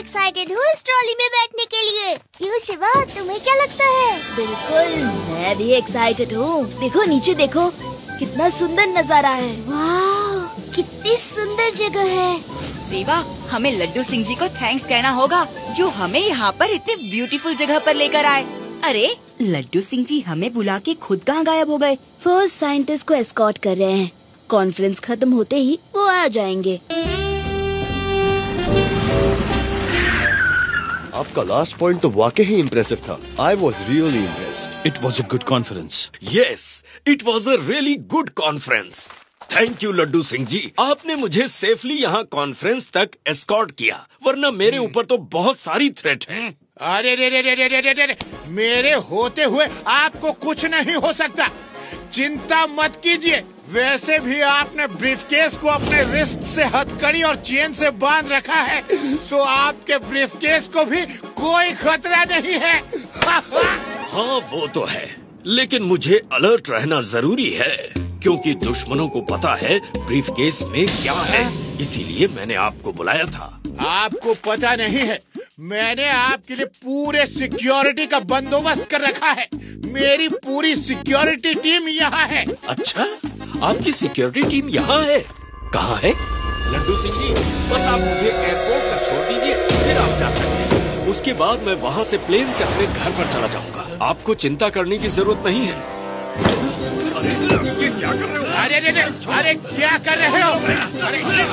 Excited हूँ इस trolley में बैठने के लिए। क्यों शिवा, तुम्हें क्या लगता है? बिल्कुल, मैं भी एक्साइटेड हूँ। देखो नीचे देखो, कितना सुंदर नजारा है। वाह, कितनी सुंदर जगह है। रीवा, हमें लड्डू सिंह जी को थैंक्स कहना होगा जो हमें यहाँ पर इतनी ब्यूटीफुल जगह पर लेकर आए। अरे लड्डू सिंह जी हमें बुला के खुद कहाँ गायब हो गए? फर्स्ट साइंटिस्ट को एस्कॉर्ट कर रहे हैं। कॉन्फ्रेंस खत्म होते ही वो आ जाएंगे। आपका लास्ट पॉइंट तो वाकई ही इम्प्रेसिव था। I was really impressed. It was a good conference. Yes, it was a really good conference. Thank you Laddu Singh ji, आपने मुझे सेफली यहाँ कॉन्फ्रेंस तक एस्कॉर्ट किया, वरना मेरे ऊपर तो बहुत सारी थ्रेट है। अरे रे रे रे रे रे रे रे, मेरे होते हुए आपको कुछ नहीं हो सकता। चिंता मत कीजिए। वैसे भी आपने ब्रीफकेस को अपने रिस्ट से हथकड़ी और चेन से बांध रखा है, तो आपके ब्रीफकेस को भी कोई खतरा नहीं है। हाँ वो तो है, लेकिन मुझे अलर्ट रहना जरूरी है क्योंकि दुश्मनों को पता है ब्रीफकेस में क्या है, इसीलिए मैंने आपको बुलाया था। आपको पता नहीं है, मैंने आपके लिए पूरे सिक्योरिटी का बंदोबस्त कर रखा है। मेरी पूरी सिक्योरिटी टीम यहाँ है। अच्छा, आपकी सिक्योरिटी टीम यहाँ है? कहाँ है? लड्डू सिंह जी, बस आप मुझे एयरपोर्ट तक छोड़ दीजिए, फिर आप जा सकते हैं। उसके बाद मैं वहाँ से प्लेन से अपने घर पर चला जाऊँगा। आपको चिंता करने की जरूरत नहीं है। अरे ये क्या कर रहे हो? अरे क्या कर रहे हो?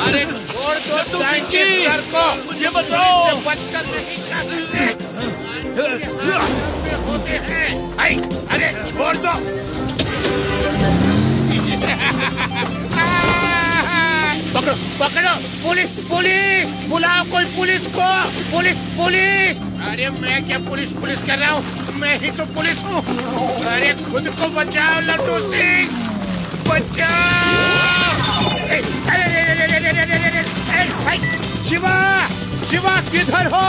अरे छोड़ दो साइंटिस्ट सर को, मुझे बचाओ। बचकर नहीं होते हैं। अरे छोड़ दो। पकड़ो पकड़ो, पुलिस पुलिस, बुलाओ कोई पुलिस को। Police police. अरे मैं क्या पुलिस पुलिस कर रहा हूँ, मैं ही तो पुलिस हूँ। अरे खुद को बचाओ लड्डू सिंह, बचाओ। शिवा, शिवा किधर हो?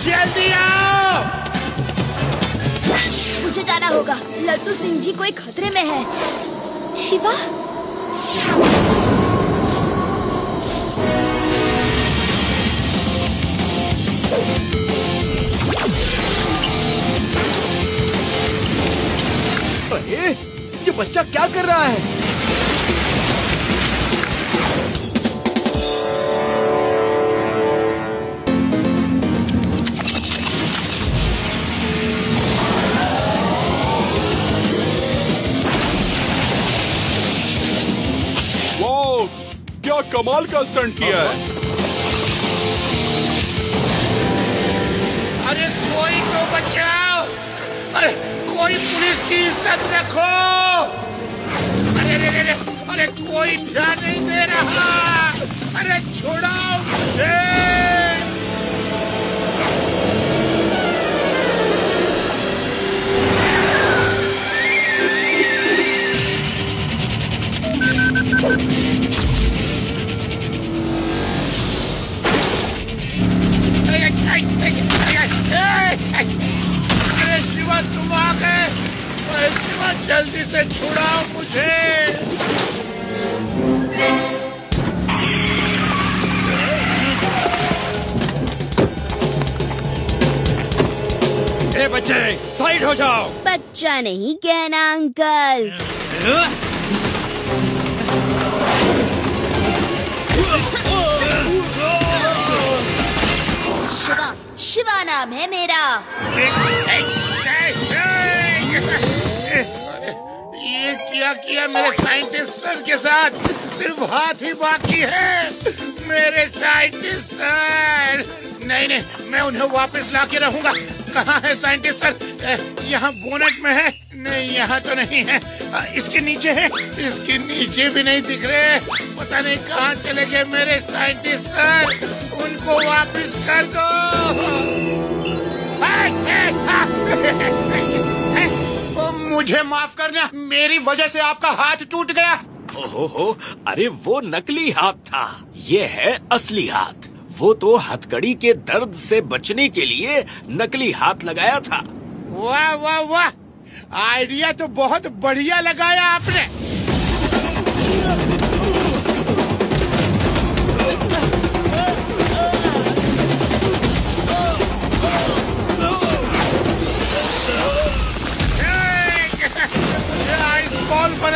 जल्दी आओ। मुझे जाना होगा, लड्डू सिंह जी कोई खतरे में है। शिवा, अरे ये बच्चा क्या कर रहा है? वाओ, क्या कमाल का स्टंट किया है। अरे कोई तो बचाओ। अरे कोई पुलिस की इज्जत रखो। अरे कोई ध्यान नहीं दे रहा। अरे छोड़ाओ मुझे। अरे शिवा तुम आ गए। अरे शिवा जल्दी से छुड़ाओ मुझे। ए बच्चे, साइड हो जाओ। बच्चा नहीं कहना अंकल। शिवा, शिवा नाम है मेरा। ये क्या किया मेरे साइंटिस्ट सर के साथ? सिर्फ हाथ ही बाकी है। मेरे साइंटिस्ट सर, नहीं, मैं उन्हें वापस ला के रहूंगा। कहाँ है साइंटिस्ट सर? यहाँ बोनट में है? नहीं, यहाँ तो नहीं है। इसके नीचे है? इसके नीचे भी नहीं दिख रहे। पता नहीं कहाँ चले गए मेरे साइंटिस्ट सर। उनको वापस कर दो। मुझे माफ करना, मेरी वजह से आपका हाथ टूट गया। ओहो, अरे वो नकली हाथ था, ये है असली हाथ। वो तो हथकड़ी के दर्द से बचने के लिए नकली हाथ लगाया था। वाह वाह वाह, आइडिया तो बहुत बढ़िया लगाया आपने।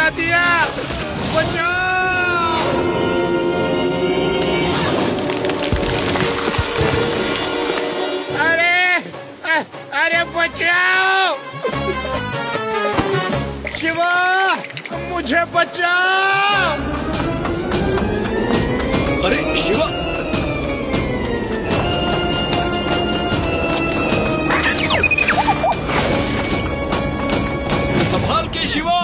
बचा दिया। बचाओ! अरे बचाओ! शिवा, मुझे बचाओ! अरे शिवा, संभाल के शिवा।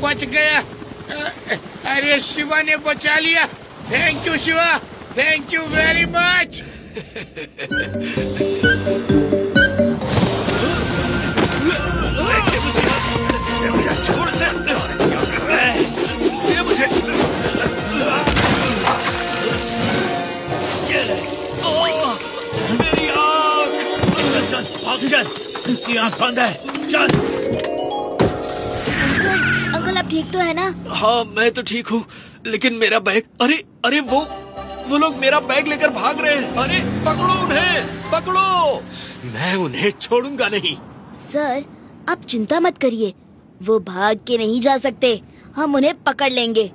बच गया। अरे शिवा ने बचा लिया। Thank you Shiva, thank you very much. छोड़ से मुझे। मेरी आँख। चल, उसकी आँख बंद है। चल। अंकल आप ठीक तो है ना? हाँ मैं तो ठीक हूँ, लेकिन मेरा बैग। अरे वो लोग मेरा बैग लेकर भाग रहे हैं। अरे पकड़ो उन्हें, पकड़ो। मैं उन्हें छोड़ूंगा नहीं। सर आप चिंता मत करिए, वो भाग के नहीं जा सकते, हम उन्हें पकड़ लेंगे।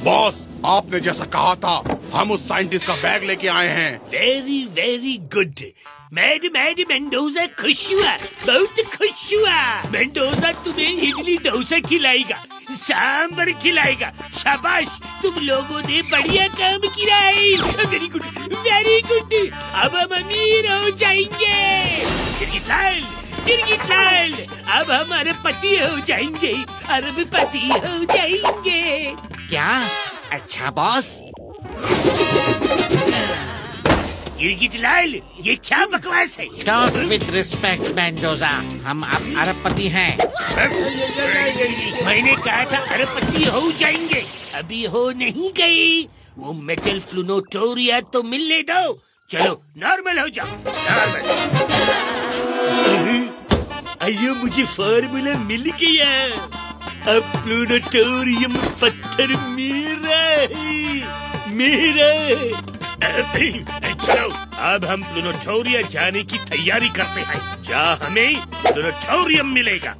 बॉस, आपने जैसा कहा था, हम उस साइंटिस्ट का बैग लेके आए हैं। Very very good. Mad Mendoza खुश हुआ, बहुत खुश हुआ। मेंडोजा तुम्हें इडली डोसा खिलाएगा, सांबर खिलाएगा। शाबाश, तुम लोगों ने बढ़िया काम किया है। Very good, very good. अब हम अमीर हो जाएंगे। गिरगिट लाल, अब हम अरबपति हो जाएंगे, अरबपति हो जाएंगे। क्या? अच्छा बॉस। गिरगिट लाल, ये क्या बकवास है? Talk with respect, Mendoza. हम अब अरबपति हैं। मैंने कहा था अरबपति हो जाएंगे, अभी हो नहीं गई। वो मेटल प्लूनोटोरिया तो मिलने दो। चलो नॉर्मल हो जाओ, नॉर्मल। अयो मुझे फॉर्मूला मिल गया। अब प्लूनोटोरियम पत्थर मेरा है। चलो अब हम प्लूनोटोरिया जाने की तैयारी करते हैं, जहाँ हमें प्लूनोटोरियम मिलेगा।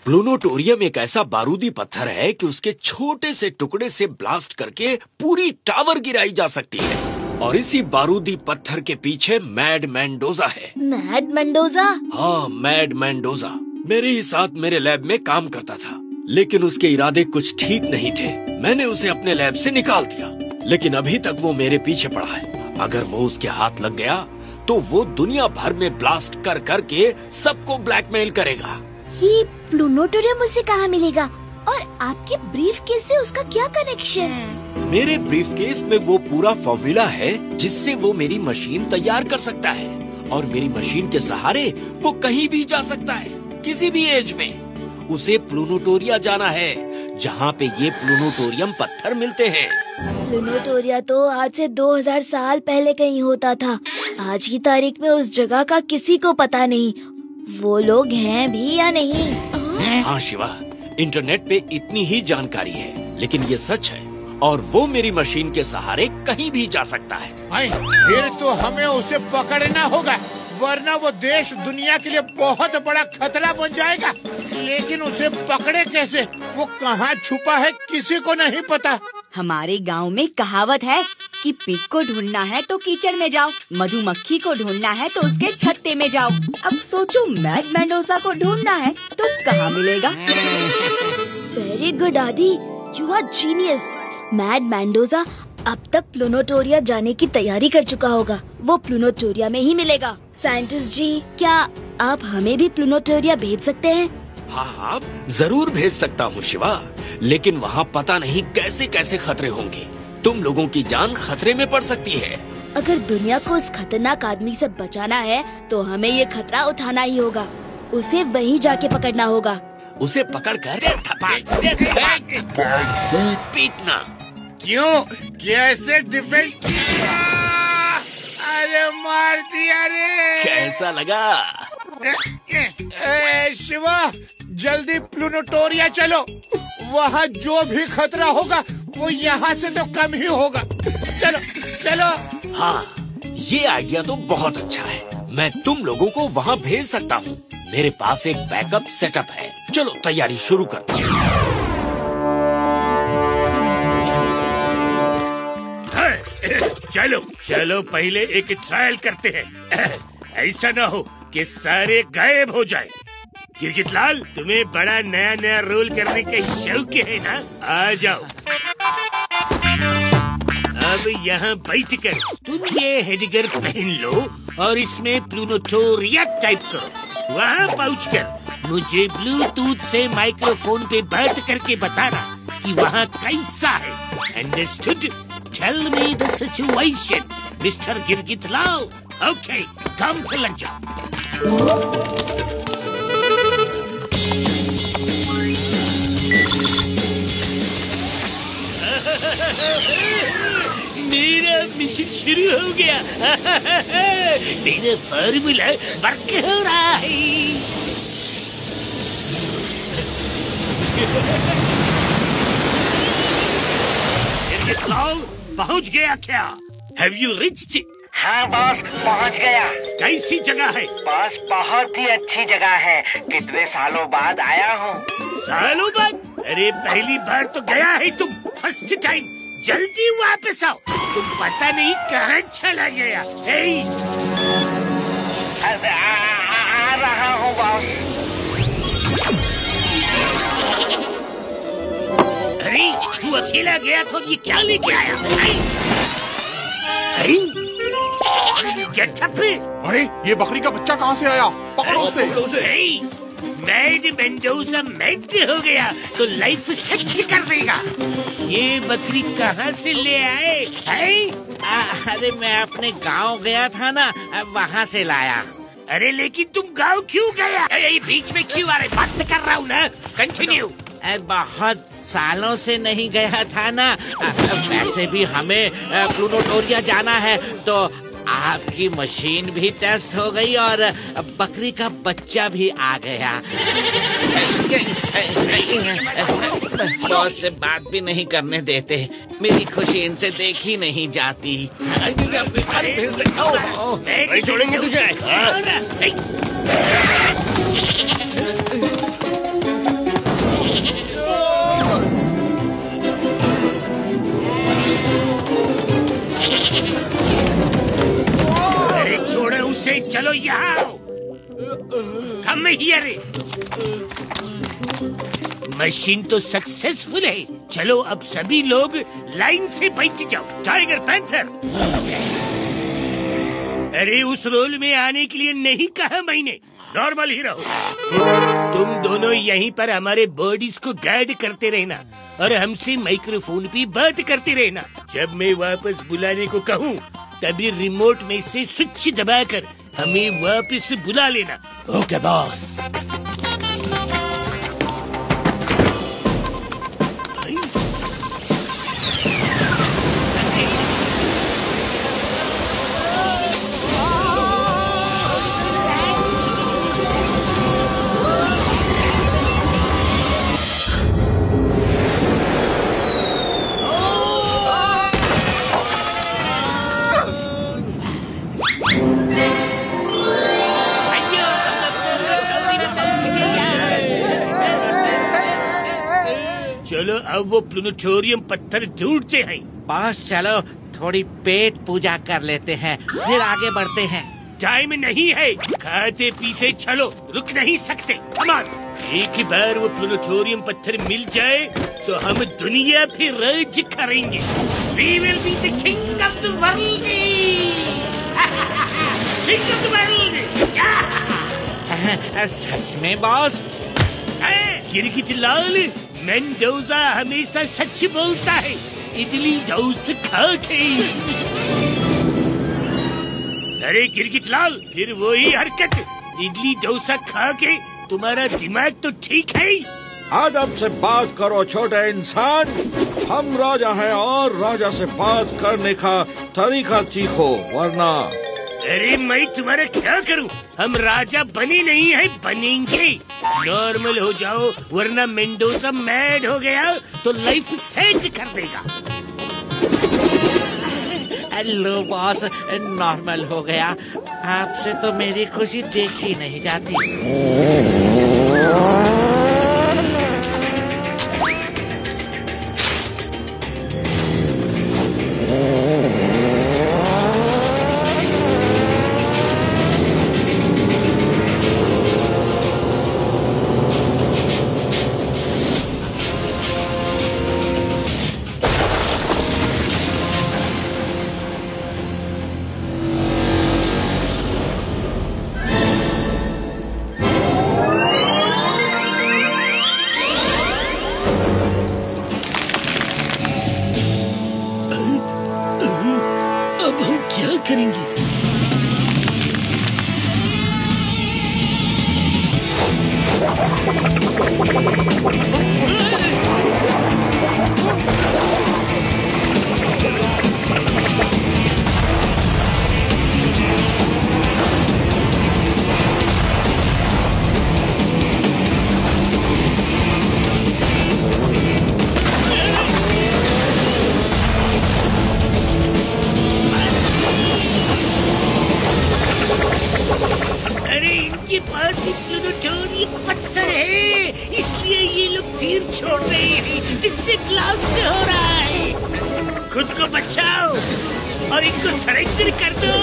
प्लूनोटोरियम एक ऐसा बारूदी पत्थर है कि उसके छोटे से टुकड़े से ब्लास्ट करके पूरी टावर गिराई जा सकती है। और इसी बारूदी पत्थर के पीछे मैड मेंडोजा है। Mad Mendoza? हाँ, मैड मेंडोजा मेरे ही साथ मेरे लैब में काम करता था, लेकिन उसके इरादे कुछ ठीक नहीं थे। मैंने उसे अपने लैब से निकाल दिया, लेकिन अभी तक वो मेरे पीछे पड़ा है। अगर वो उसके हाथ लग गया तो वो दुनिया भर में ब्लास्ट कर करके सबको ब्लैकमेल करेगा। ये प्लूनोटोरियम उसे कहाँ मिलेगा? और आपके ब्रीफकेस से उसका क्या कनेक्शन? मेरे ब्रीफकेस में वो पूरा फॉर्मूला है जिससे वो मेरी मशीन तैयार कर सकता है, और मेरी मशीन के सहारे वो कहीं भी जा सकता है, किसी भी एज में। उसे प्लूनोटोरिया जाना है, जहाँ पे ये प्लूनोटोरियम पत्थर मिलते हैं। प्लूनोटोरिया तो आज से 2000 साल पहले कहीं होता था। आज की तारीख में उस जगह का किसी को पता नहीं, वो लोग हैं भी या नहीं। हाँ शिवा, इंटरनेट पे इतनी ही जानकारी है, लेकिन ये सच है, और वो मेरी मशीन के सहारे कहीं भी जा सकता है। फिर तो हमें उसे पकड़ना होगा, वरना वो देश दुनिया के लिए बहुत बड़ा खतरा बन जाएगा। लेकिन उसे पकड़े कैसे? वो कहाँ छुपा है किसी को नहीं पता। हमारे गांव में कहावत है कि पिग को ढूंढना है तो कीचड़ में जाओ, मधुमक्खी को ढूंढना है तो उसके छत्ते में जाओ। अब सोचो, मैड मेंडोजा को ढूंढना है तो कहाँ मिलेगा? Very good Aadi, you are genius. Mad Mendoza अब तक प्लूनोटोरिया जाने की तैयारी कर चुका होगा, वो प्लूनोटोरिया में ही मिलेगा। साइंटिस्ट जी, क्या आप हमें भी प्लूनोटोरिया भेज सकते हैं? हाँ, जरूर भेज सकता हूँ शिवा, लेकिन वहाँ पता नहीं कैसे कैसे खतरे होंगे। तुम लोगों की जान खतरे में पड़ सकती है। अगर दुनिया को उस खतरनाक आदमी से बचाना है तो हमें ये खतरा उठाना ही होगा। उसे वहीं जाके पकड़ना होगा। उसे पकड़ कर पीटना। क्यों? कैसे डिफेंड किया? अरे मार दिया रे। कैसा लगा? शिवा, जल्दी प्लूटोरिया चलो। वहाँ जो भी खतरा होगा वो यहाँ से तो कम ही होगा। चलो चलो। हाँ, ये आइडिया तो बहुत अच्छा है। मैं तुम लोगों को वहाँ भेज सकता हूँ। मेरे पास एक बैकअप सेटअप है। चलो तैयारी शुरू करते हैं। चलो चलो पहले एक ट्रायल करते हैं। ऐसा ना हो कि सारे गायब हो जाए। गिरगिटलाल, तुम्हें बड़ा नया नया रोल करने के शौक है ना? आ जाओ। अब यहाँ बैठकर तुम ये हेडगर पहन लो और इसमें प्लूटोरिया टाइप करो। वहाँ पहुँचकर मुझे ब्लूटूथ से माइक्रोफोन पे बात करके बताना कि वहाँ कैसा है। Understood? Tell me the situation, mister Girgitlal. Okay, काम पे लग जाओ। मेरा मिशन शुरू हो गया। मेरा फॉर्मूला वर्क हो रहा है। गिरगिटलाल, पहुंच गया क्या? Have you reached? हाँ बॉस, पहुंच गया। कैसी जगह है? बॉस, बहुत ही अच्छी जगह है। कितने सालों बाद आया हूँ। सालों बाद? अरे पहली बार तो गया है तुम, फर्स्ट टाइम। जल्दी वापस आओ, तुम पता नहीं कहाँ चला गया। आ रहा हूँ बॉस। अरे तू अकेला गया तो ये क्या लेके आया? अरे ये बकरी का बच्चा कहाँ से आया? पकड़ो उसे। मैड मेंडोजा मैड हो गया तो लाइफ सेट कर देगा। ये बकरी कहाँ से ले आए? अरे मैं अपने गांव गया था ना, वहाँ से लाया। अरे लेकिन तुम गांव क्यों गया? अरे बीच में क्यों आ रहे? बात कर रहा हूँ ना, कंटिन्यू। बहुत सालों से नहीं गया था ना। वैसे भी हमें प्लूटोरिया जाना है, तो आपकी मशीन भी टेस्ट हो गई और बकरी का बच्चा भी आ गया। बॉस से बात भी नहीं करने देते। मेरी खुशी इनसे देखी नहीं जाती। नहीं छोड़ेंगे तुझे। अरे छोड़ो उसे, चलो यहाँ आओ। Come here. मशीन तो सक्सेसफुल है। चलो अब सभी लोग लाइन से बैठ जाओ। Tiger panther. अरे उस रोल में आने के लिए नहीं कहा मैंने, नॉर्मल ही रहो। तुम दोनों यहीं पर हमारे बॉडीज को गाइड करते रहना और हमसे माइक्रोफोन पे बात करते रहना। जब मैं वापस बुलाने को कहूँ तभी रिमोट में से स्विच दबाकर हमें वापस बुला लेना। Okay boss. चलो अब वो प्लूटोरियम पत्थर ढूंढते हैं। बॉस चलो थोड़ी पेट पूजा कर लेते हैं, फिर आगे बढ़ते हैं। टाइम नहीं है, खाते पीते चलो, रुक नहीं सकते। Come on. एक बार वो प्लूटोरियम पत्थर मिल जाए तो हम दुनिया पे राज करेंगे। We will be the king of the world. King of the world. सच में बॉस? गिरगिट लाल, मेंडोजा हमेशा सच बोलता है। इडली डोसा खा के। अरे गिरगिट लाल, फिर वही हरकत। इडली डोसा खा के तुम्हारा दिमाग तो ठीक है। अदब से बात करो छोटे इंसान। हम राजा हैं और राजा से बात करने का तरीका सीखो, वरना। अरे मैं तुम्हारा क्या करूं? हम राजा बने नहीं है, बनेंगे। नॉर्मल हो जाओ, वरना मेंडोजा मैड हो गया तो लाइफ सेट कर देगा। हेलो बॉस, नॉर्मल हो गया। आपसे तो मेरी खुशी देखी नहीं जाती। अब हम क्या करेंगे? अरे इनके पास प्लूटोनियम पत्थर है, इसलिए ये लोग तीर छोड़ रहे हैं, जिससे ब्लास्ट हो रहा है। खुद को बचाओ और इनको सरेंडर कर दो।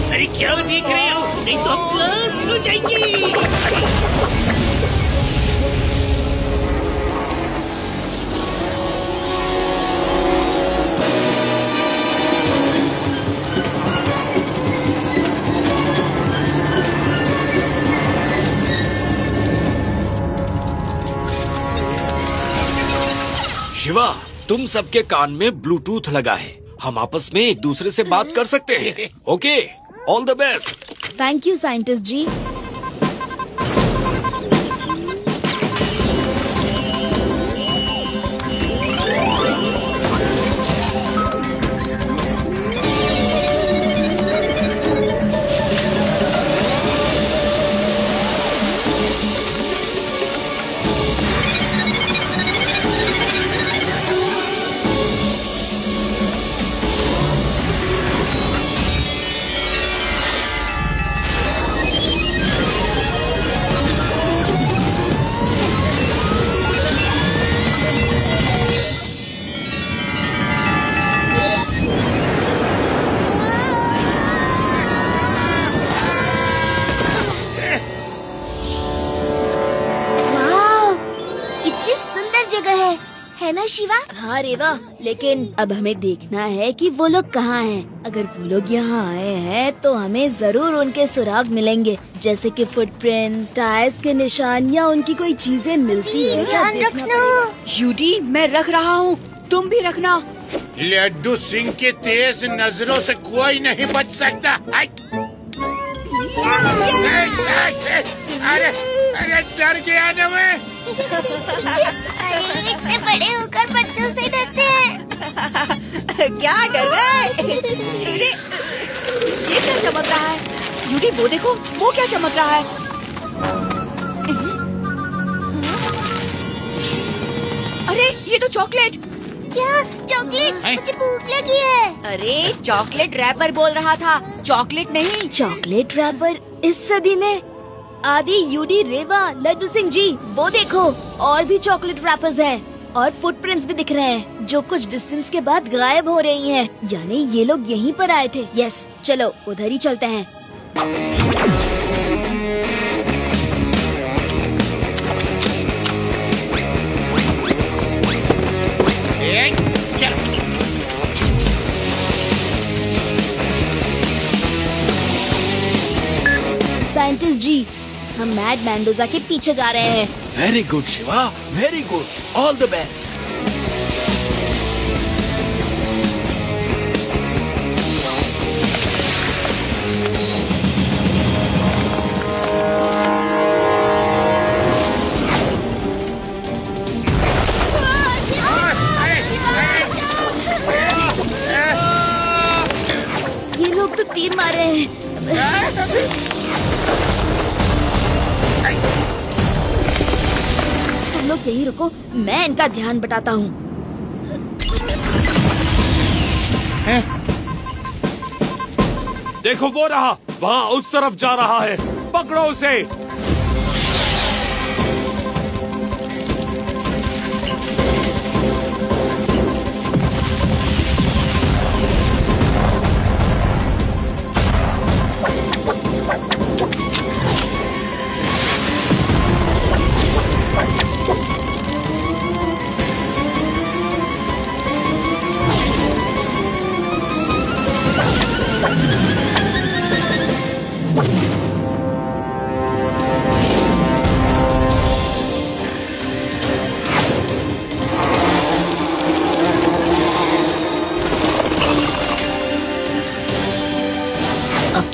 अरे क्या देख रहे हो? नहीं तो हम ब्लास्ट हो जाएंगे। शिवा, तुम सबके कान में ब्लूटूथ लगा है। हम आपस में एक दूसरे से बात कर सकते हैं। Okay, all the best. Thank you scientist ji. है ना शिवा? हाँ रेवा, लेकिन अब हमें देखना है कि वो लोग कहाँ हैं। अगर वो लोग यहाँ आए हैं तो हमें जरूर उनके सुराग मिलेंगे, जैसे कि फुटप्रिंट्स, टायर्स के निशान या उनकी कोई चीजें मिलती है। ध्यान रखना। यूडी, मैं रख रहा हूँ, तुम भी रखना। लड्डू सिंह की तेज नजरों से कोई नहीं बच सकता। अरे अरे डर गया ना मैं। अरे इतने बड़े होकर बच्चों से डरते हैं। क्या डर गए? ये क्या चमक रहा है? यूडी, वो देखो, वो क्या चमक रहा है? अरे ये तो चॉकलेट। क्या चॉकलेट? मुझे भूख लगी है। अरे चॉकलेट रैपर बोल रहा था, चॉकलेट नहीं। चॉकलेट रैपर इस सदी में? आदि, यूडी, रेवा, लड्डू सिंह जी, वो देखो, और भी चॉकलेट रैपर्स हैं और फुटप्रिंट्स भी दिख रहे हैं जो कुछ डिस्टेंस के बाद गायब हो रही हैं। यानी ये लोग यहीं पर आए थे। यस, चलो उधर ही चलते हैं। साइंटिस्ट जी, हम मैड मेंडोजा के पीछे जा रहे हैं। Very good Shiva, very good, all the best. ये लोग तो तीर मार रहे हैं। तुम लोग यहीं रुको, मैं इनका ध्यान बटाता हूँ। देखो वो रहा, वहाँ उस तरफ जा रहा है, पकड़ो उसे।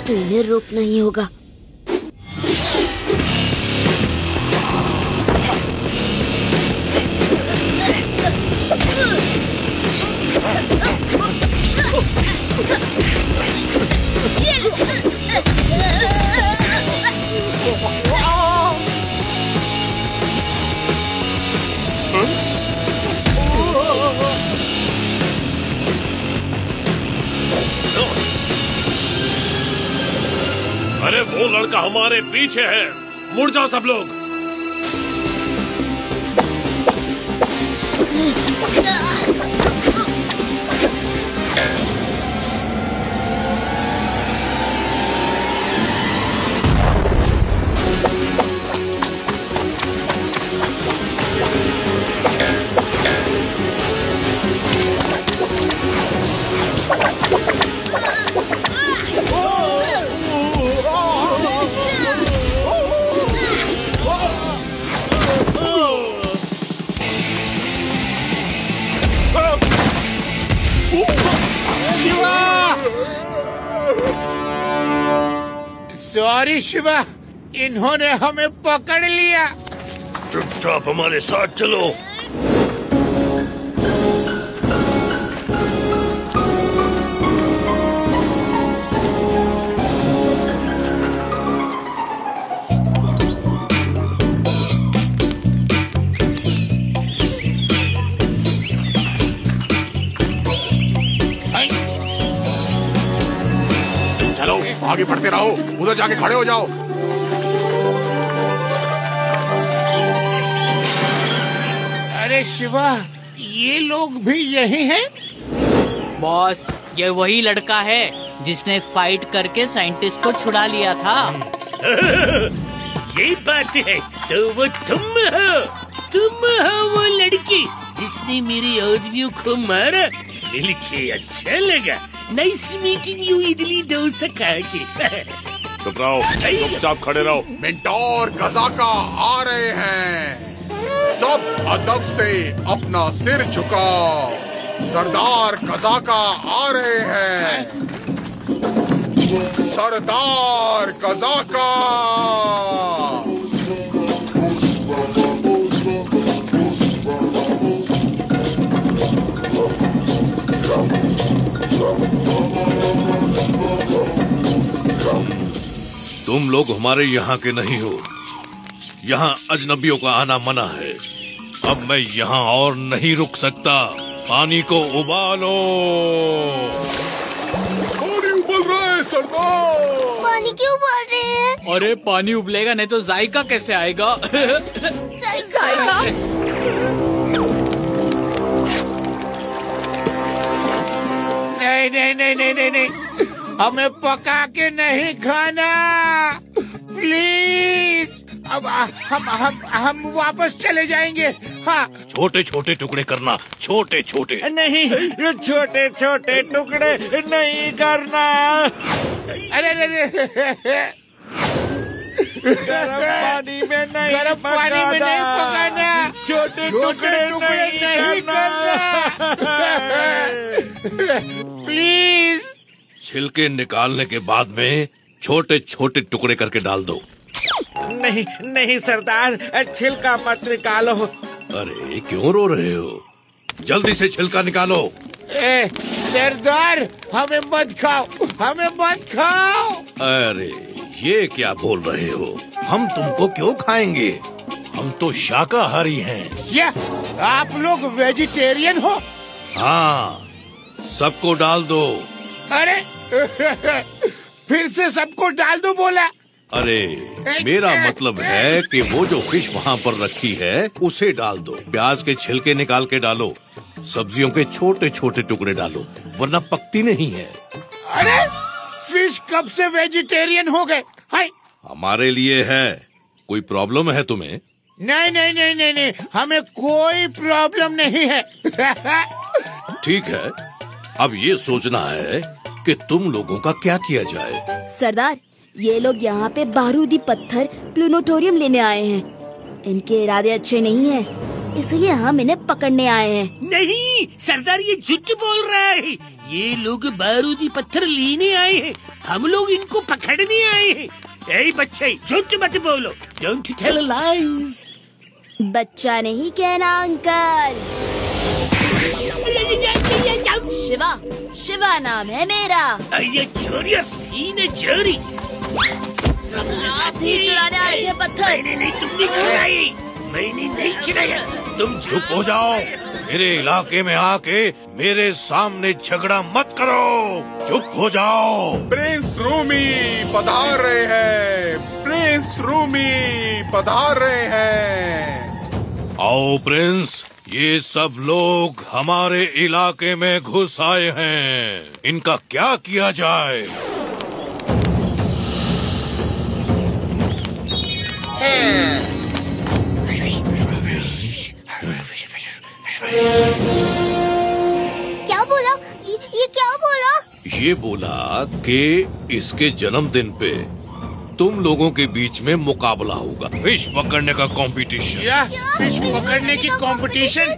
तो इन्हें रोकना ही होगा। अरे वो लड़का हमारे पीछे है, मुड़ जाओ सब लोग। सॉरी शिवा, इन्होंने हमें पकड़ लिया। चुपचाप हमारे साथ चलो। चलो आगे बढ़ते रहो, उधर जाके खड़े हो जाओ। अरे शिवा, ये लोग भी यही हैं? बॉस, ये वही लड़का है जिसने फाइट करके साइंटिस्ट को छुड़ा लिया था। ये बात है, तो वो तुम हो वो लड़की जिसने मेरे आदमियों को मारा। मिलके अच्छा लगा। Nice meeting you idli dosa खा के। चुप रहो, चुपचाप खड़े रहो। मेंटोर कज़ाका आ रहे हैं, सब अदब से अपना सिर झुकाओ। सरदार कज़ाका आ रहे हैं, सरदार कज़ाका। तुम लोग हमारे यहाँ के नहीं हो, यहाँ अजनबियों का आना मना है। अब मैं यहाँ और नहीं रुक सकता, पानी को उबालो। पानी उबल रहा है सरदार। पानी क्यों उबाल रहे हैं? अरे पानी उबलेगा नहीं तो जायका कैसे आएगा? जायका? नहीं नहीं नहीं नहीं नहीं नहीं, हमें पका के नहीं खाना, प्लीज। अब हम वापस चले जाएंगे। हाँ, छोटे छोटे टुकड़े करना, छोटे छोटे। नहीं, छोटे छोटे टुकड़े नहीं करना। अरे पानी में नहीं गरम पानी में नहीं पकाना, छोटे टुकड़े नहीं करना। प्लीज। छिलके निकालने के बाद में छोटे छोटे टुकड़े करके डाल दो। नहीं नहीं सरदार, छिलका मत निकालो। अरे क्यों रो रहे हो? जल्दी से छिलका निकालो। सरदार, हमें मत खाओ, हमें मत खाओ। अरे ये क्या बोल रहे हो? हम तुमको क्यों खाएंगे? हम तो शाकाहारी हैं। क्या आप लोग वेजिटेरियन हो? हाँ, सबको डाल दो। अरे फिर से सबको डाल दो बोला। अरे मेरा मतलब है कि वो जो फिश वहाँ पर रखी है उसे डाल दो। प्याज के छिलके निकाल के डालो, सब्जियों के छोटे छोटे टुकड़े डालो, वरना पकती नहीं है। अरे फिश कब से वेजिटेरियन हो गए? हाय, हमारे लिए है। कोई प्रॉब्लम है तुम्हें? नहीं नहीं नहीं नहीं नहीं, हमें कोई प्रॉब्लम नहीं है। ठीक है, अब ये सोचना है कि तुम लोगों का क्या किया जाए। सरदार, ये लोग यहाँ पे बारूदी पत्थर प्लूनोटोरियम लेने आए हैं। इनके इरादे अच्छे नहीं हैं, इसलिए हम इन्हें पकड़ने आए हैं। नहीं सरदार, ये झूठ बोल रहा है। ये लोग बारूदी पत्थर लेने आए हैं, हम लोग इनको पकड़ने आए हैं। ए बच्चे, झूठ मत बोलो। Don't tell lies. बच्चा नहीं कहना अंकल। शिवा, शिवा नाम है मेरा। ये चोरिया सीने चोरी। आप ही चुराने आए थे पत्थर। नहीं, तुमने चुराई। मैंने नहीं चुराया। तुम चुप हो जाओ। मेरे इलाके में आके मेरे सामने झगड़ा मत करो। चुप हो जाओ। प्रिंस रूमी पधार रहे हैं। प्रिंस रूमी पधार रहे हैं। आओ प्रिंस, ये सब लोग हमारे इलाके में घुस आए हैं। इनका क्या किया जाए? क्या बोला? ये क्या बोला? ये बोला कि इसके जन्मदिन पे तुम लोगों के बीच में मुकाबला होगा, फिश पकड़ने का कंपटीशन। क्या फिश पकड़ने की कंपटीशन?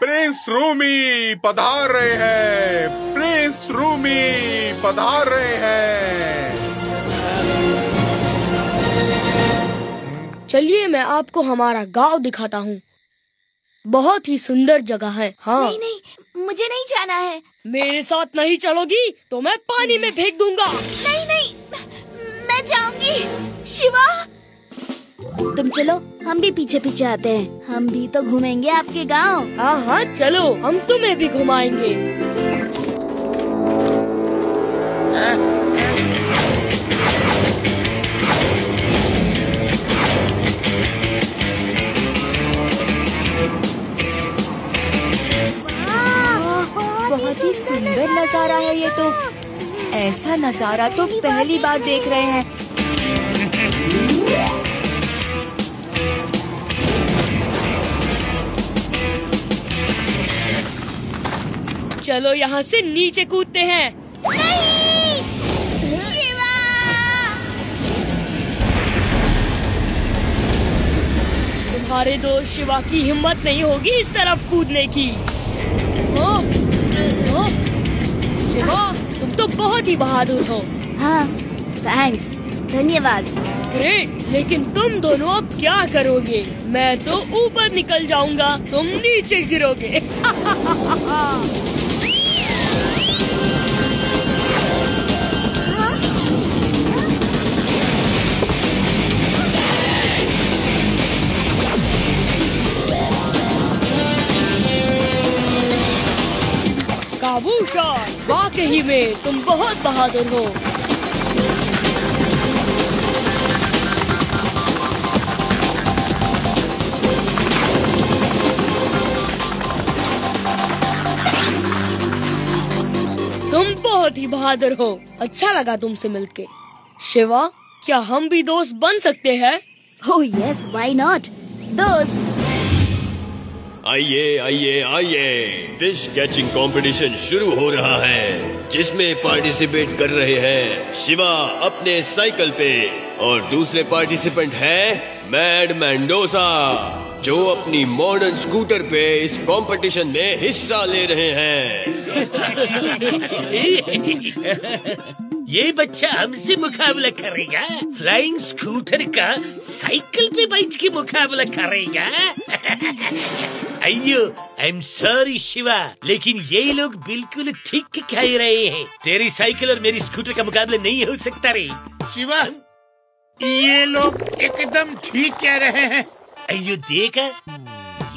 प्रिंस रूमी पधार रहे हैं। प्रिंस रूमी पधार रहे हैं। चलिए मैं आपको हमारा गांव दिखाता हूँ। बहुत ही सुंदर जगह है। हाँ। नहीं नहीं, मुझे नहीं जाना है। मेरे साथ नहीं चलोगी तो मैं पानी में फेंक दूंगा। नहीं नहीं, मैं जाऊंगी। शिवा, तुम चलो, हम भी पीछे पीछे आते हैं। हम भी तो घूमेंगे आपके गांव। हाँ हाँ चलो, हम तुम्हें भी घुमाएंगे। बहुत ही सुंदर नजारा है ये तो। ऐसा नजारा तो पहली बार देख रहे हैं। चलो यहाँ से नीचे कूदते हैं। नहीं! शिवा! तुम्हारे दोस्त शिवा की हिम्मत नहीं होगी इस तरफ कूदने की। शिवा, तुम तो बहुत ही बहादुर हो। हाँ, थैंक्स, धन्यवाद। ग्रेट, लेकिन तुम दोनों अब क्या करोगे? मैं तो ऊपर निकल जाऊंगा, तुम नीचे गिरोगे। काबूशा, वाकई में तुम बहुत बहादुर हो। तुम बहुत ही बहादुर हो। अच्छा लगा तुमसे मिलके। शिवा, क्या हम भी दोस्त बन सकते हैं? Oh yes, why not? दोस्त आइए आइए आइए, फिश कैचिंग कंपटीशन शुरू हो रहा है, जिसमें पार्टिसिपेट कर रहे हैं शिवा अपने साइकिल पे और दूसरे पार्टिसिपेंट है मैड मेंडोजा, जो अपनी मॉडर्न स्कूटर पे इस कंपटीशन में हिस्सा ले रहे हैं। ये बच्चा हमसे मुकाबला करेगा, फ्लाइंग स्कूटर का साइकिल पे बैठ के मुकाबला करेगा। अयो, आई एम सॉरी शिवा, लेकिन ये लोग बिल्कुल ठीक कह रहे हैं। तेरी साइकिल और मेरी स्कूटर का मुकाबला नहीं हो सकता रे। शिवा, ये लोग एकदम ठीक कह रहे हैं। अयो देखा,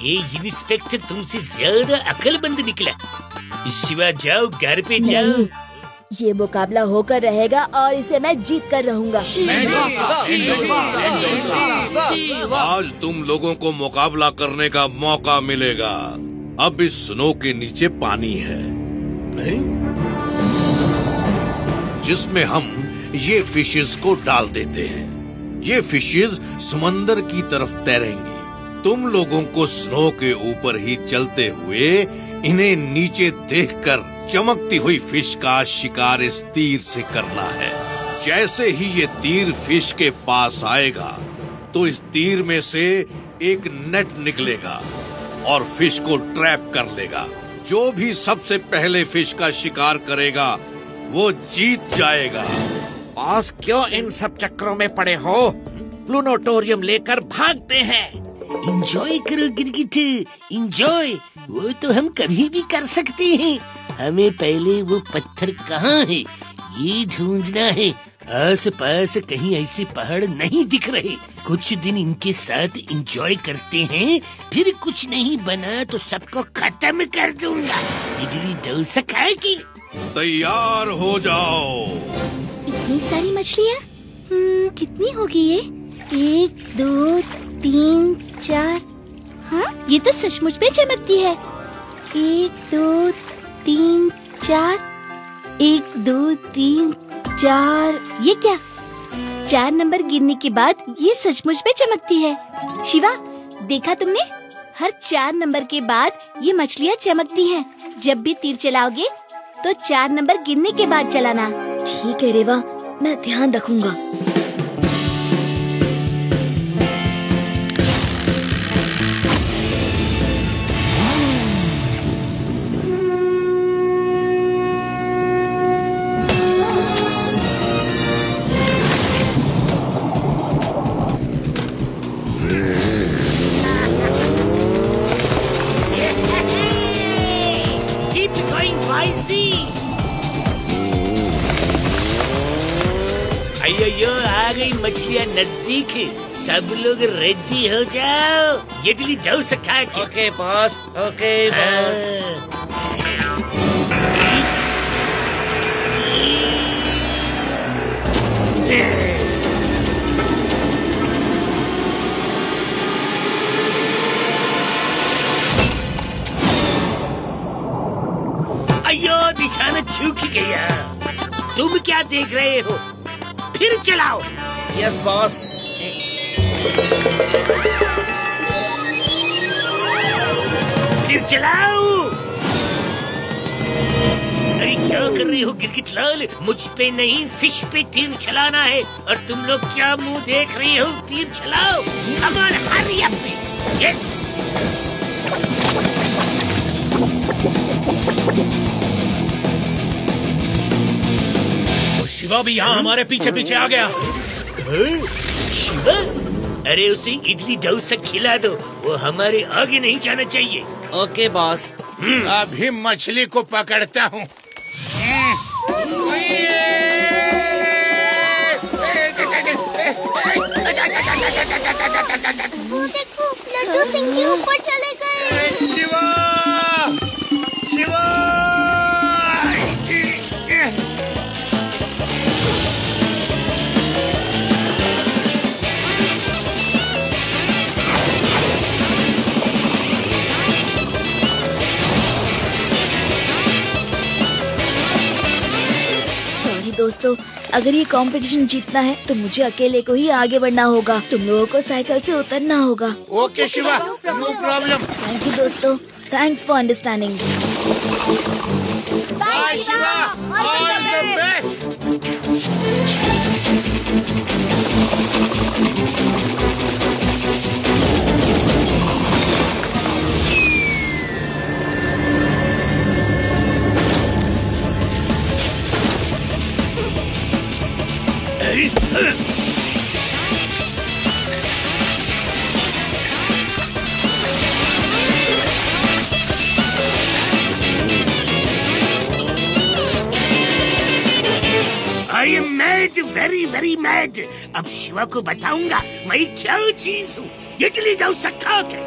ये इंस्पेक्टर तुमसे ज्यादा अक्लमंद निकला। शिवा जाओ, घर पे जाओ। ये मुकाबला होकर रहेगा और इसे मैं जीत कर रहूंगा। आज तुम लोगों को मुकाबला करने का मौका मिलेगा। अब इस स्नो के नीचे पानी है, जिसमें हम ये फिशेस को डाल देते हैं। ये फिशेस समंदर की तरफ तैरेंगी। तुम लोगों को स्नो के ऊपर ही चलते हुए इन्हें नीचे देखकर चमकती हुई फिश का शिकार इस तीर से करना है। जैसे ही ये तीर फिश के पास आएगा तो इस तीर में से एक नेट निकलेगा और फिश को ट्रैप कर लेगा। जो भी सबसे पहले फिश का शिकार करेगा वो जीत जाएगा। बॉस, क्यों इन सब चक्करों में पड़े हो? प्लूनोटोरियम लेकर भागते हैं। इंजॉय करो गिरगिट, इंजॉय। वो तो हम कभी भी कर सकते हैं। हमें पहले वो पत्थर कहाँ है ये ढूंढना है। आस पास कहीं ऐसे पहाड़ नहीं दिख रहे। कुछ दिन इनके साथ इंजॉय करते हैं, फिर कुछ नहीं बना तो सबको खत्म कर दूंगा। इडली डोसा खाएगी। तैयार हो जाओ। इतनी सारी मछलियाँ, कितनी होगी ये? 1 2 3 4। हाँ, ये तो सचमुच में चमकती है। 1 2 3 4। 1 2 3 4। ये क्या? 4 नंबर गिनने के बाद ये सचमुच में चमकती है। शिवा, देखा तुमने? हर 4 नंबर के बाद ये मछलियाँ चमकती हैं। जब भी तीर चलाओगे तो 4 नंबर गिनने के बाद चलाना। ठीक है रेवा, मैं ध्यान रखूंगा। अयो, आ गई मछलियाँ नजदीक। सब लोग रेडी हो जाओ, इडली डोसा खा के। Okay boss, okay boss. अयो, निशाना चूक गया। तुम क्या देख रहे हो? फिर चलाओ। Yes boss. फिर चलाओ। अरे क्या कर रही हो गिरगिट लाल? मुझ पे नहीं, फिश पे तीर चलाना है। और तुम लोग क्या मुंह देख रही हो? तीर चलाओ। Come on, hurry up. Yes. Shiva भी यहाँ हमारे पीछे पीछे आ गया। शिवा? अरे उसे इडली डोसा खिला दो, वो हमारे आगे नहीं जाना चाहिए। Okay boss. अभी मछली को पकड़ता हूँ। वो देखो, लड्डू सिंह जी ऊपर चले गए। शिवा! शिवा! दोस्तों, दोस्तों, अगर ये कंपटीशन जीतना है तो मुझे अकेले को ही आगे बढ़ना होगा। तुम लोगों को साइकिल से उतरना होगा। Okay Shiva, no problem. Thank you दोस्तों, thanks for understanding. Bye Shiva, all the best. I am mad, very very mad. अब शिवा को बताऊंगा मैं क्या चीज हूँ। इडली डोसा खा के।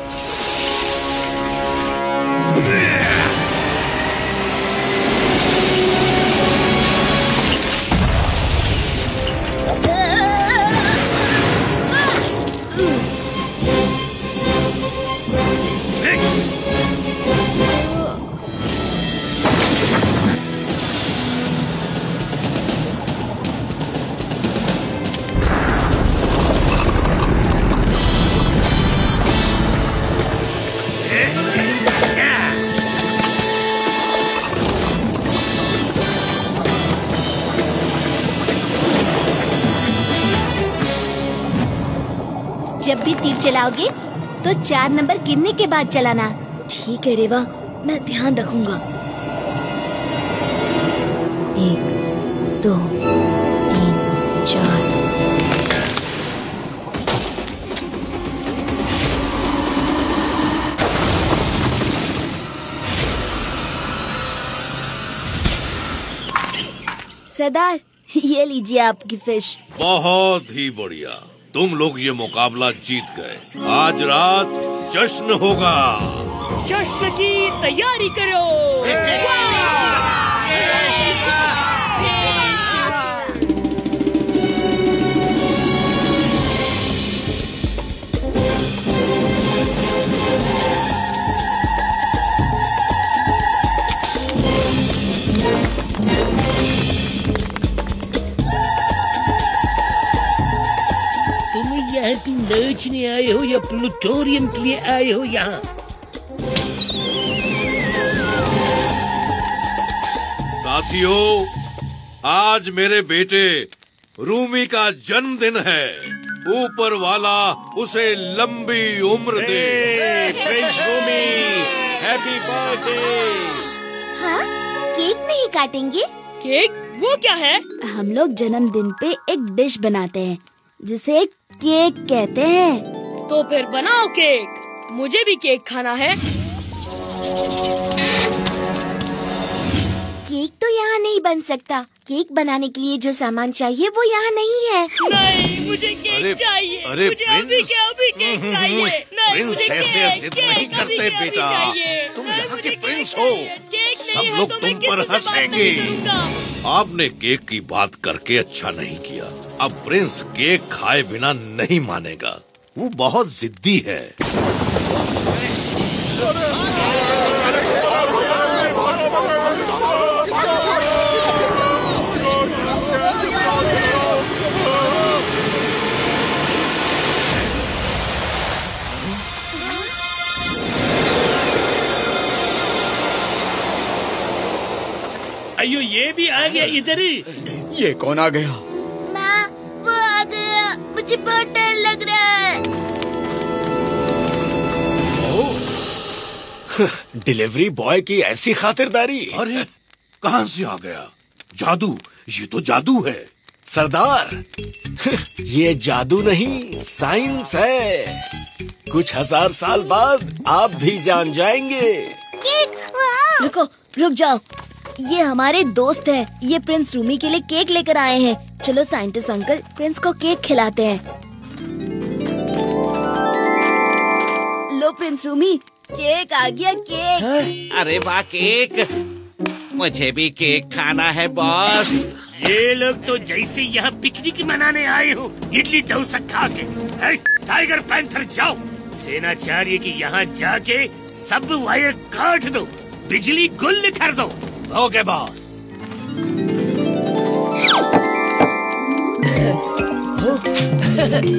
जब भी तीर चलाओगे तो 4 नंबर गिनने के बाद चलाना। ठीक है रेवा, मैं ध्यान रखूंगा। 1 2 3 4। सरदार, ये लीजिए आपकी फिश। बहुत ही बढ़िया, तुम लोग ये मुकाबला जीत गए। आज रात जश्न होगा। जश्न की तैयारी करो। नाचने आए हो या प्लूटोरियम के लिए आए हो यहाँ? साथियों, आज मेरे बेटे रूमी का जन्मदिन है। ऊपर वाला उसे लंबी उम्र दे। Prince Rumi, happy birthday. हाँ? केक नहीं काटेंगे? केक? वो क्या है? हम लोग जन्मदिन पे एक डिश बनाते हैं जिसे केक कहते हैं। तो फिर बनाओ केक। मुझे भी केक खाना है। केक तो यहाँ नहीं बन सकता। केक बनाने के लिए जो सामान चाहिए वो यहाँ नहीं है। नहीं, मुझे केक चाहिए। अरे मुझे अभी के अभी केक चाहिए। नहीं, प्रिंस मुझे ऐसे केक, जिद केक नहीं अभी करते के अभी बेटा। चाहिए। तुम नहीं, यहाँ मुझे के केक प्रिंस चाहिए। हो। केक नहीं सब है लोग तो तुम मैं पर किसी से बात हंसेंगे। नहीं करूंगा। आपने केक की बात करके अच्छा नहीं किया। अब प्रिंस केक खाए बिना नहीं मानेगा। वो बहुत जिद्दी है। अयो, ये भी आ गया इधर। ये कौन आ गया? माँ, वो आ गया। मुझे बहुत डर लग रहा है। डिलीवरी बॉय की ऐसी खातिरदारी। अरे कहां से आ गया? जादू, ये तो जादू है। सरदार, ये जादू नहीं, साइंस है। कुछ 1000 साल बाद आप भी जान जाएंगे। रुको, रुक जाओ। ये हमारे दोस्त हैं। ये प्रिंस रूमी के लिए केक लेकर आए हैं। चलो साइंटिस्ट अंकल प्रिंस को केक खिलाते हैं। लो प्रिंस रूमी, केक आ गया। केक। अरे वाह, केक। मुझे भी केक खाना है बॉस। ये लोग तो जैसे यहाँ पिकनिक मनाने आए हो, इडली डोसा खा के। टाइगर पैंथर जाओ, सेनाचार्य की यहाँ जाके सब वायर काट दो, बिजली गुल कर दो। Okay boss. अरे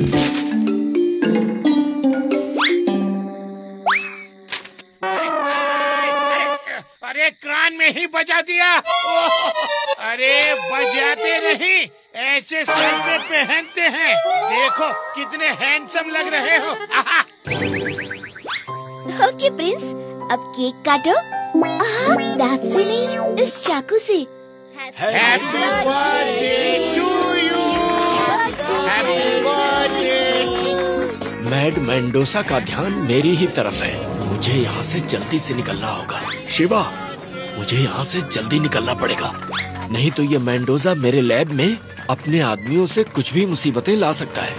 कान में ही बजा दिया। अरे बजाते नहीं, ऐसे सर पे पहनते हैं। देखो कितने हैंडसम लग रहे हो। ओके प्रिंस, अब केक काटो। दांत से नहीं, इस चाकू से। Happy birthday to you. Happy birthday. Mad Mendoza का ध्यान मेरी ही तरफ है। मुझे यहाँ से जल्दी से निकलना होगा। शिवा, मुझे यहाँ से जल्दी निकलना पड़ेगा, नहीं तो ये मेंडोजा मेरे लैब में अपने आदमियों से कुछ भी मुसीबतें ला सकता है।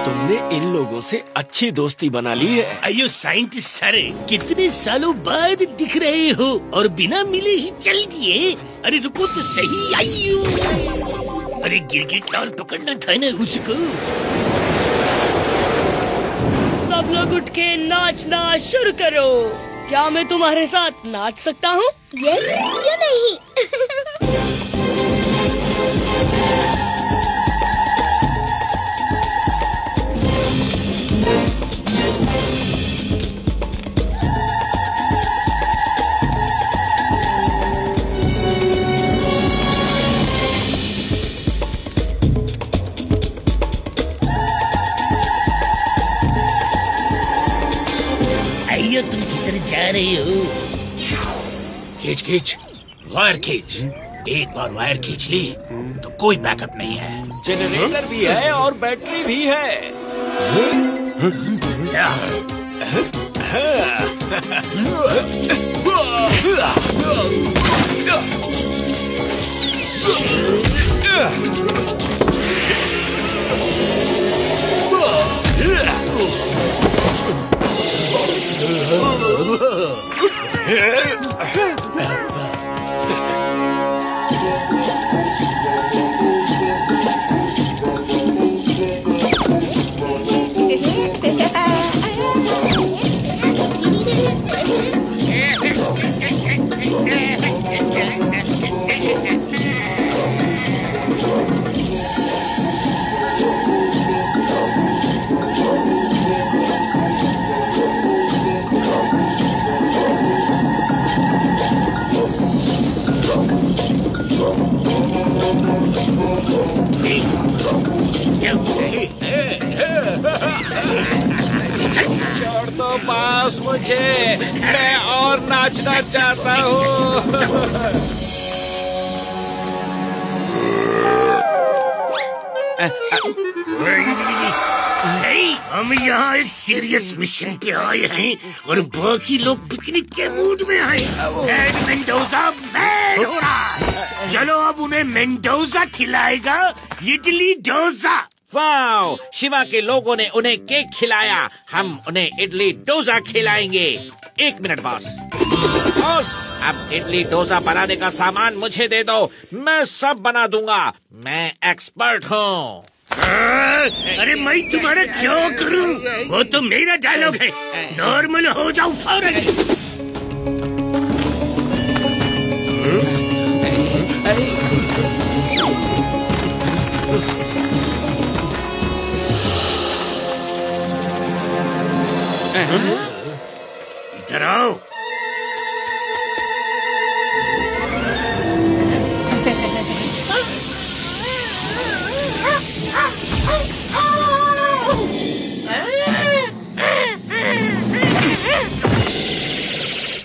तुमने इन लोगों से अच्छी दोस्ती बना ली है। अयो साइंटिस्ट सारे, कितने सालों बाद दिख रहे हो और बिना मिले ही चल दिए। अरे रुको तो सही, आइयो। अरे गिरगिट लाल पकड़ना था ना उसको। सब लोग उठ के नाचना शुरू करो। क्या मैं तुम्हारे साथ नाच सकता हूँ? यस, क्यों नहीं। तुम किधर जा रहे हो? खींच खींच, वायर खींच। एक बार वायर खींच ली तो कोई बैकअप नहीं है। जनरेटर भी है और बैटरी भी है। छोड़ दो पास मुझे, मैं और नाचना चाहता हूँ। नहीं, हम यहाँ एक सीरियस मिशन पे आए हैं और बाकी लोग पिकनिक के मूड में आए। मैड मेंडोजा मैड हो रहा है। चलो अब उन्हें मेंडोजा खिलाएगा, इडली डोसा। वाओ, शिवा के लोगों ने उन्हें केक खिलाया, हम उन्हें इडली डोसा खिलाएंगे। 1 मिनट बॉस, अब इडली डोसा बनाने का सामान मुझे दे दो, मैं सब बना दूंगा, मैं एक्सपर्ट हूँ। अरे मैं तुम्हारा क्या करूं? वो तो मेरा डायलॉग है, नॉर्मल हो जाओ फौरन। इधर आओ।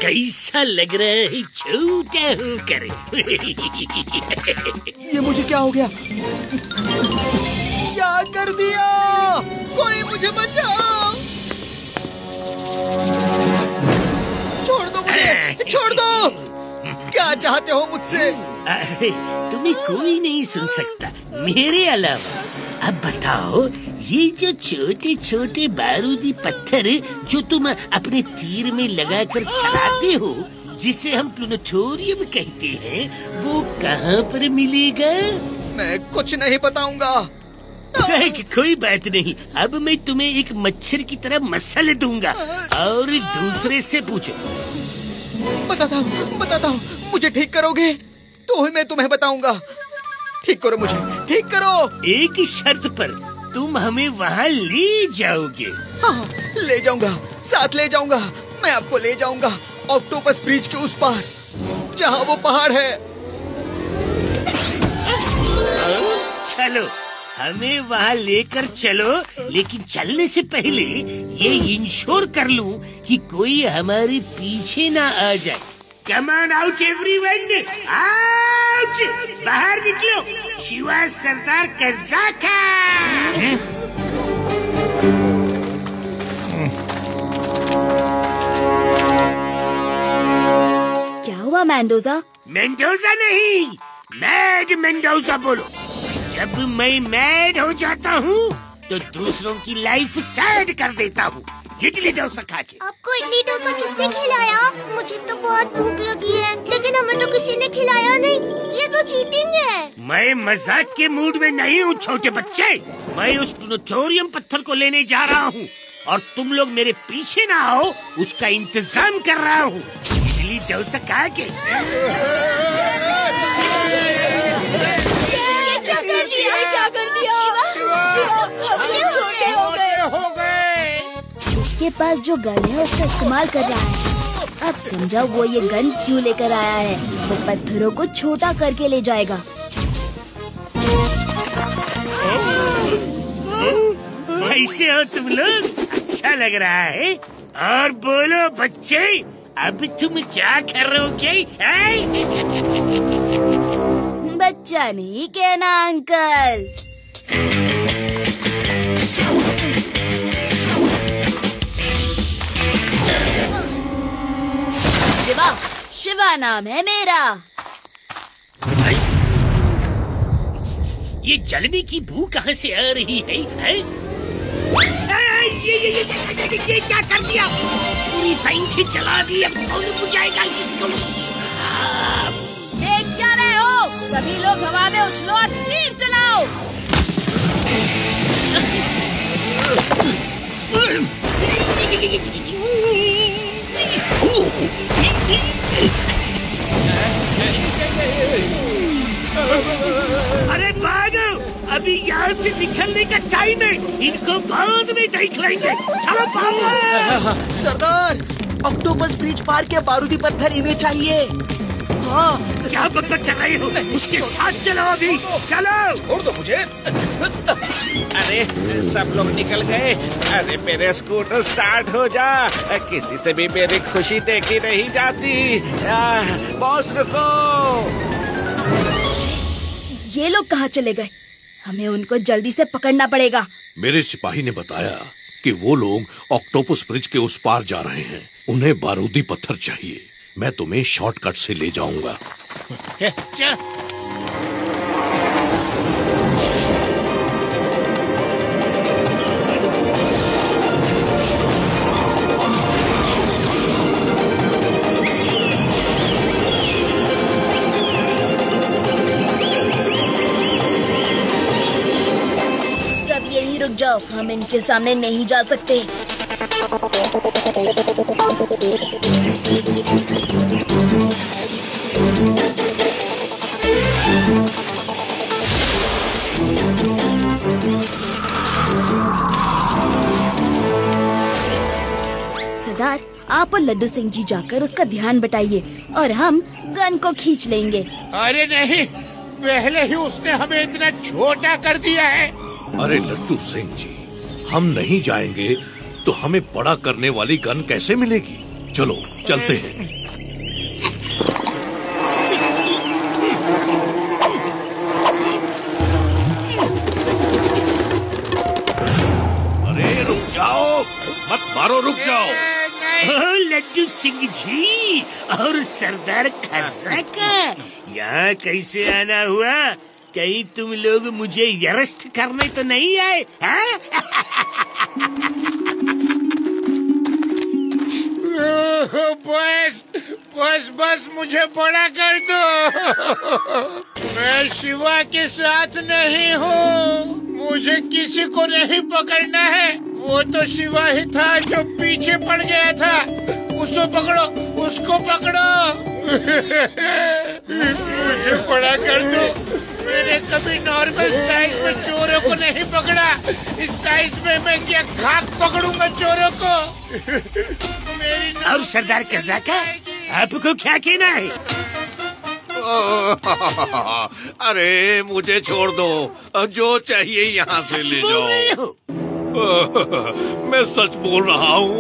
कैसा लग रहा है छोटा होकर? ये मुझे क्या हो गया? क्या कर दिया? कोई मुझे बचाओ! छोड़ दो मुझे! छोड़ दो! क्या चाहते हो मुझसे? तुम्हें कोई नहीं सुन सकता मेरे अलावा। अब बताओ, ये जो छोटे छोटे बारूदी पत्थर जो तुम अपने तीर में लगाकर चलाते हो, जिसे हम प्लूटोरियम कहते हैं, वो कहाँ पर मिलेगा? मैं कुछ नहीं बताऊंगा। कोई बात नहीं, अब मैं तुम्हें एक मच्छर की तरह मसल दूंगा और दूसरे से पूछो। बताता हूँ, मुझे ठीक करोगे? तो ही मैं तुम्हें बताऊंगा। ठीक करो मुझे, ठीक करो। एक शर्त पर तुम हमें वहाँ ले जाओगे। हाँ, ले जाऊंगा, साथ ले जाऊंगा। मैं आपको ले जाऊंगा ऑक्टोपस ब्रिज के उस पार, जहाँ वो पहाड़ है। चलो, हमें वहाँ लेकर चलो, लेकिन चलने से पहले ये इंश्योर कर लूं कि कोई हमारे पीछे ना आ जाए। Come on out everyone! Out! बाहर निकलो! शिवा सरदार कज़ाका! क्या हुआ मेंडोजा? मेंडोजा नहीं, मैड मेंडोजा बोलो। जब मैं मैड हो जाता हूँ तो दूसरों की लाइफ सैड कर देता हूँ। इडली डोसा खा के। आपको इडली डोसा किसने खिलाया? मुझे तो बहुत भूख लगी है, लेकिन हमें तो किसी ने खिलाया नहीं। ये तो चीटिंग है। मैं मजाक के मूड में नहीं हूँ छोटे बच्चे। मैं उस प्लूटोरियम पत्थर को लेने जा रहा हूँ और तुम लोग मेरे पीछे ना आओ, उसका इंतजाम कर रहा हूँ। इडली डोसा खा के। क्या कर दिया? छोटे हो गए। उसके पास जो गन है उसका इस्तेमाल कर रहा है। अब समझा वो ये गन क्यों लेकर आया है। वो पत्थरों को छोटा करके ले जाएगा। कैसे हो तुम लोग? अच्छा लग रहा है। और बोलो बच्चे, अब तुम क्या कर रहे हो? बच्चा नहीं कहना अंकल। शिवा, शिवा नाम है मेरा। ये जलने की बू कहाँ से आ रही है? ये क्या कर दिया? पूरी पैंठी जला दी। अब कौन बुझाएगा इसको? देख क्या रहे हो? सभी लोग हवा में उछलो और तीर चलाओ। अरे भागो, अभी यहाँ से निकलने का टाइम है। इनको बाद में देख लेंगे। चलो भागो। सरदार, ऑक्टोपस ब्रिज पार के बारूदी पत्थर इन्हें चाहिए। हाँ, क्या बकबक कर रहे हो? उसके साथ चलो अभी। चलो। छोड़ दो मुझे। अरे सब लोग निकल गए। अरे मेरे स्कूटर स्टार्ट हो जा। किसी से भी मेरी खुशी देखी नहीं जाती। बॉस रुको। ये लोग कहाँ चले गए? हमें उनको जल्दी से पकड़ना पड़ेगा। मेरे सिपाही ने बताया कि वो लोग ऑक्टोपस ब्रिज के उस पार जा रहे हैं। उन्हें बारूदी पत्थर चाहिए। मैं तुम्हें शॉर्टकट से ले जाऊंगा। सब यहीं रुक जाओ, हम इनके सामने नहीं जा सकते। सरदार, आप और लड्डू सिंह जी जाकर उसका ध्यान बटाइए और हम गन को खींच लेंगे। अरे नहीं, पहले ही उसने हमें इतना छोटा कर दिया है। अरे लड्डू सिंह जी, हम नहीं जाएंगे तो हमें बड़ा करने वाली गन कैसे मिलेगी? चलो चलते हैं। अरे रुक जाओ, मत मारो, रुक जाओ। लड्डू सिंह जी और सरदार कज़ाका, यहाँ कैसे आना हुआ? कहीं तुम लोग मुझे अरेस्ट करने तो नहीं आए? बस बस बस मुझे बड़ा कर दो। मैं शिवा के साथ नहीं हूँ। मुझे किसी को नहीं पकड़ना है। वो तो शिवा ही था जो पीछे पड़ गया था। उसको पकड़ो, उसको पकड़ो। मुझे बड़ा कर दो। मैंने कभी नॉर्मल साइज में चोरों को नहीं पकड़ा, इस साइज में मैं क्या खाक पकड़ूंगा चोरों को। अब सरदार कज़ाका, आपको क्या कहना है? अरे मुझे छोड़ दो, जो चाहिए यहाँ से ले जाओ। मैं सच बोल रहा हूँ।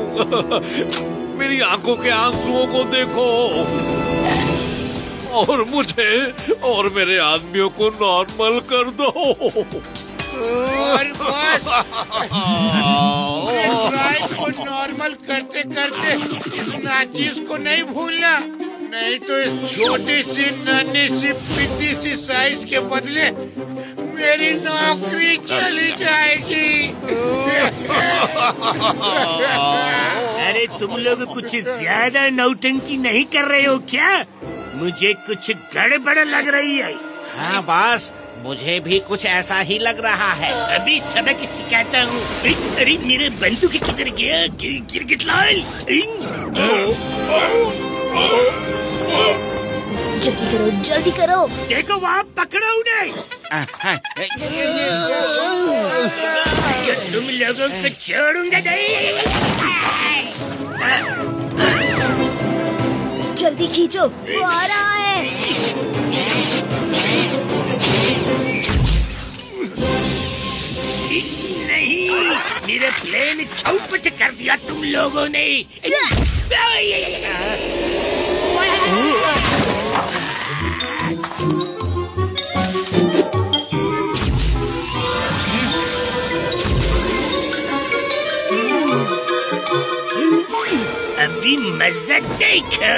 मेरी आंखों के आंसुओं को देखो और मुझे और मेरे आदमियों को नॉर्मल कर दो। और बस ड्राइव को नॉर्मल करते करते इस नाचीज को नहीं भूलना, नहीं तो इस छोटी सी नन्ही सी पिद्दी सी साइज के बदले मेरी नौकरी चली जाएगी। अरे तुम लोग कुछ ज्यादा नौटंकी नहीं कर रहे हो क्या? मुझे कुछ गड़बड़ लग रही है। हाँ बॉस, मुझे भी कुछ ऐसा ही लग रहा है। अभी सबक सिखाता हूँ। अरे मेरे बंदूक किधर गया? गिरगिट लाल। जल्दी करो, जल्दी करो। देखो वहाँ पकड़ो उन्हें। तुम लोगों को छोड़ूंगा नहीं। जल्दी खींचो, वो आ रहा है। नहीं, मेरे प्लेन चौपट कर दिया तुम लोगों ने। अभी मजा देखो।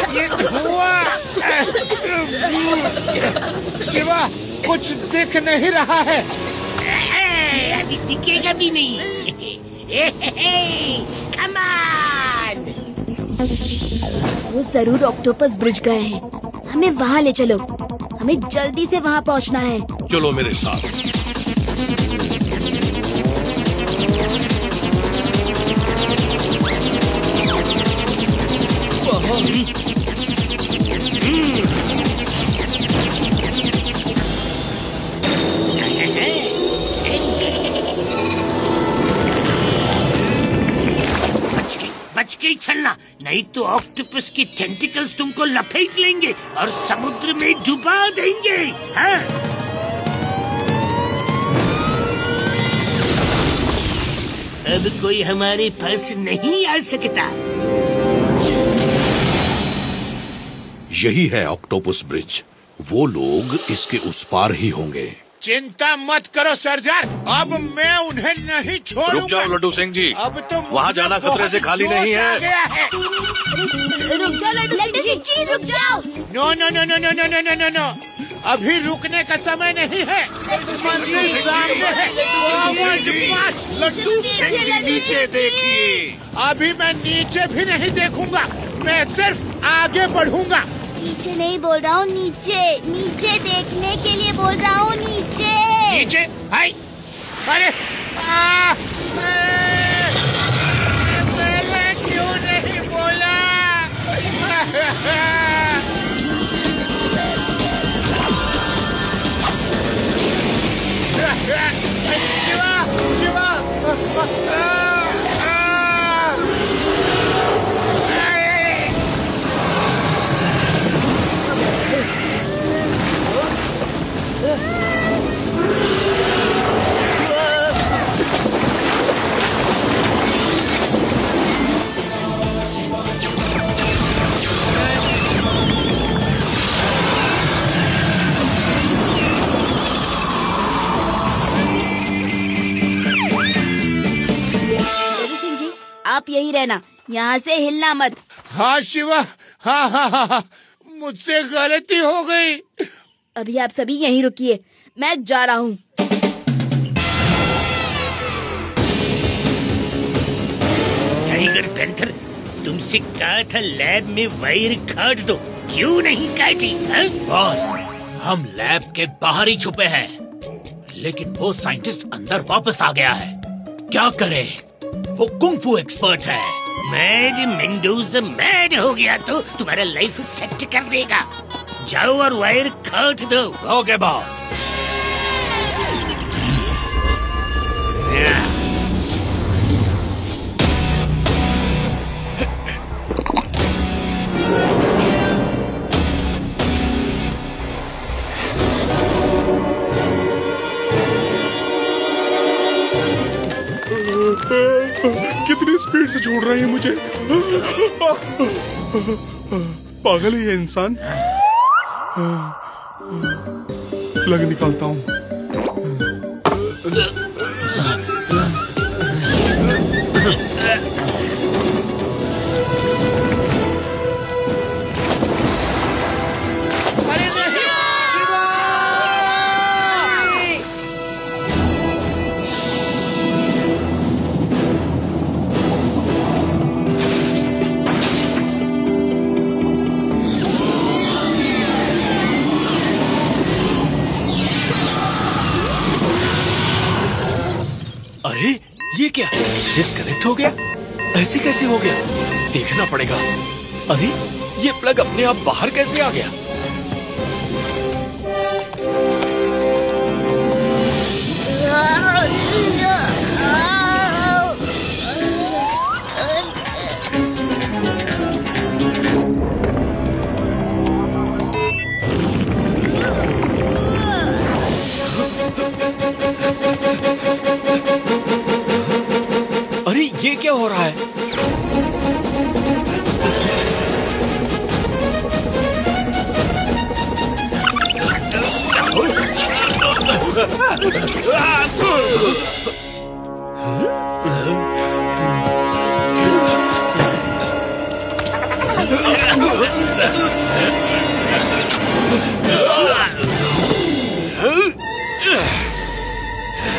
ये धुआं। शिवा, कुछ दिख नहीं रहा है। अभी दिखेगा भी नहीं। Come on. वो जरूर ऑक्टोपस ब्रिज गए हैं। हमें वहाँ ले चलो, हमें जल्दी से वहाँ पहुँचना है। चलो मेरे साथ। बच के ही चलना, नहीं तो ऑक्टोपस की टेंटिकल्स तुमको लपेट लेंगे और समुद्र में डुबा देंगे। हाँ? अब कोई हमारे पास नहीं आ सकता। यही है ऑक्टोपस ब्रिज। वो लोग इसके उस पार ही होंगे। चिंता मत करो सरदार, अब मैं उन्हें नहीं छोड़ूंगा। रुक जाओ लड्डू सिंह जी, अब तो वहाँ जाना खतरे से खाली नहीं है। रुक जाओ लड्डू सिंह जी, रुक जाओ। No no no no no no no no no, अभी रुकने का समय नहीं है। मंजिल सामने है। लड्डू सिंह जी नीचे देखिए। अभी मैं नीचे भी नहीं देखूंगा, मैं सिर्फ आगे बढ़ूंगा। नीचे नहीं बोल रहा हूँ, नीचे नीचे देखने के लिए बोल रहा हूँ। नीचे नीचे? हाय, अरे मैंने क्यों नहीं बोला? शिवा, शिवा, आप यही रहना, यहाँ से हिलना मत। हाँ शिवा, हाँ हाँ हाँ, मुझसे गलती हो गई। अभी आप सभी यहीं रुकिए, मैं जा रहा हूँ। टाइगर पैंथर, तुमसे कहा था लैब में वायर काट दो, क्यों नहीं काटी? बॉस, हम लैब के बाहर ही छुपे हैं। लेकिन वो साइंटिस्ट अंदर वापस आ गया है। क्या करे? वो कुंग-फू एक्सपर्ट है। मैड मेंडोजा मैड हो गया तो तुम्हारा लाइफ सेट कर देगा। जाओ और वायर काट दो। Okay boss. कितनी स्पीड से छोड़ रहे हैं मुझे। पागल है ये इंसान। प्लग निकालता हूँ। अरे ये क्या? डिस्कनेक्ट हो गया? ऐसे कैसे हो गया? देखना पड़ेगा। अरे ये प्लग अपने आप बाहर कैसे आ गया? अरे ये क्या हो रहा है?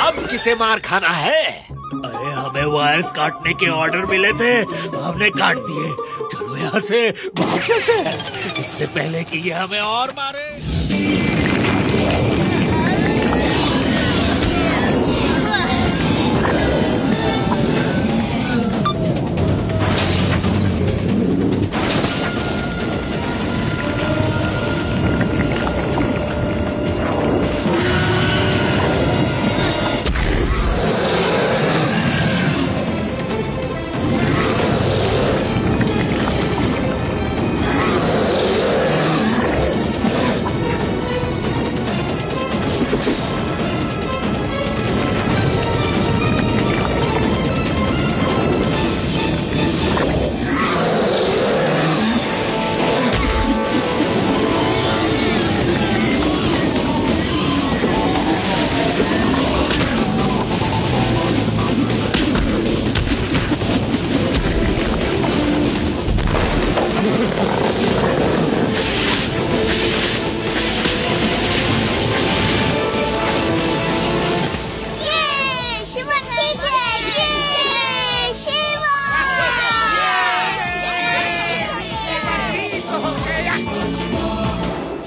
अब किसे मार खाना है? अरे हमें वायर्स काटने के ऑर्डर मिले थे, हमने काट दिए। चलो यहाँ से भाग चलते हैं, इससे पहले कि ये हमें और मारे।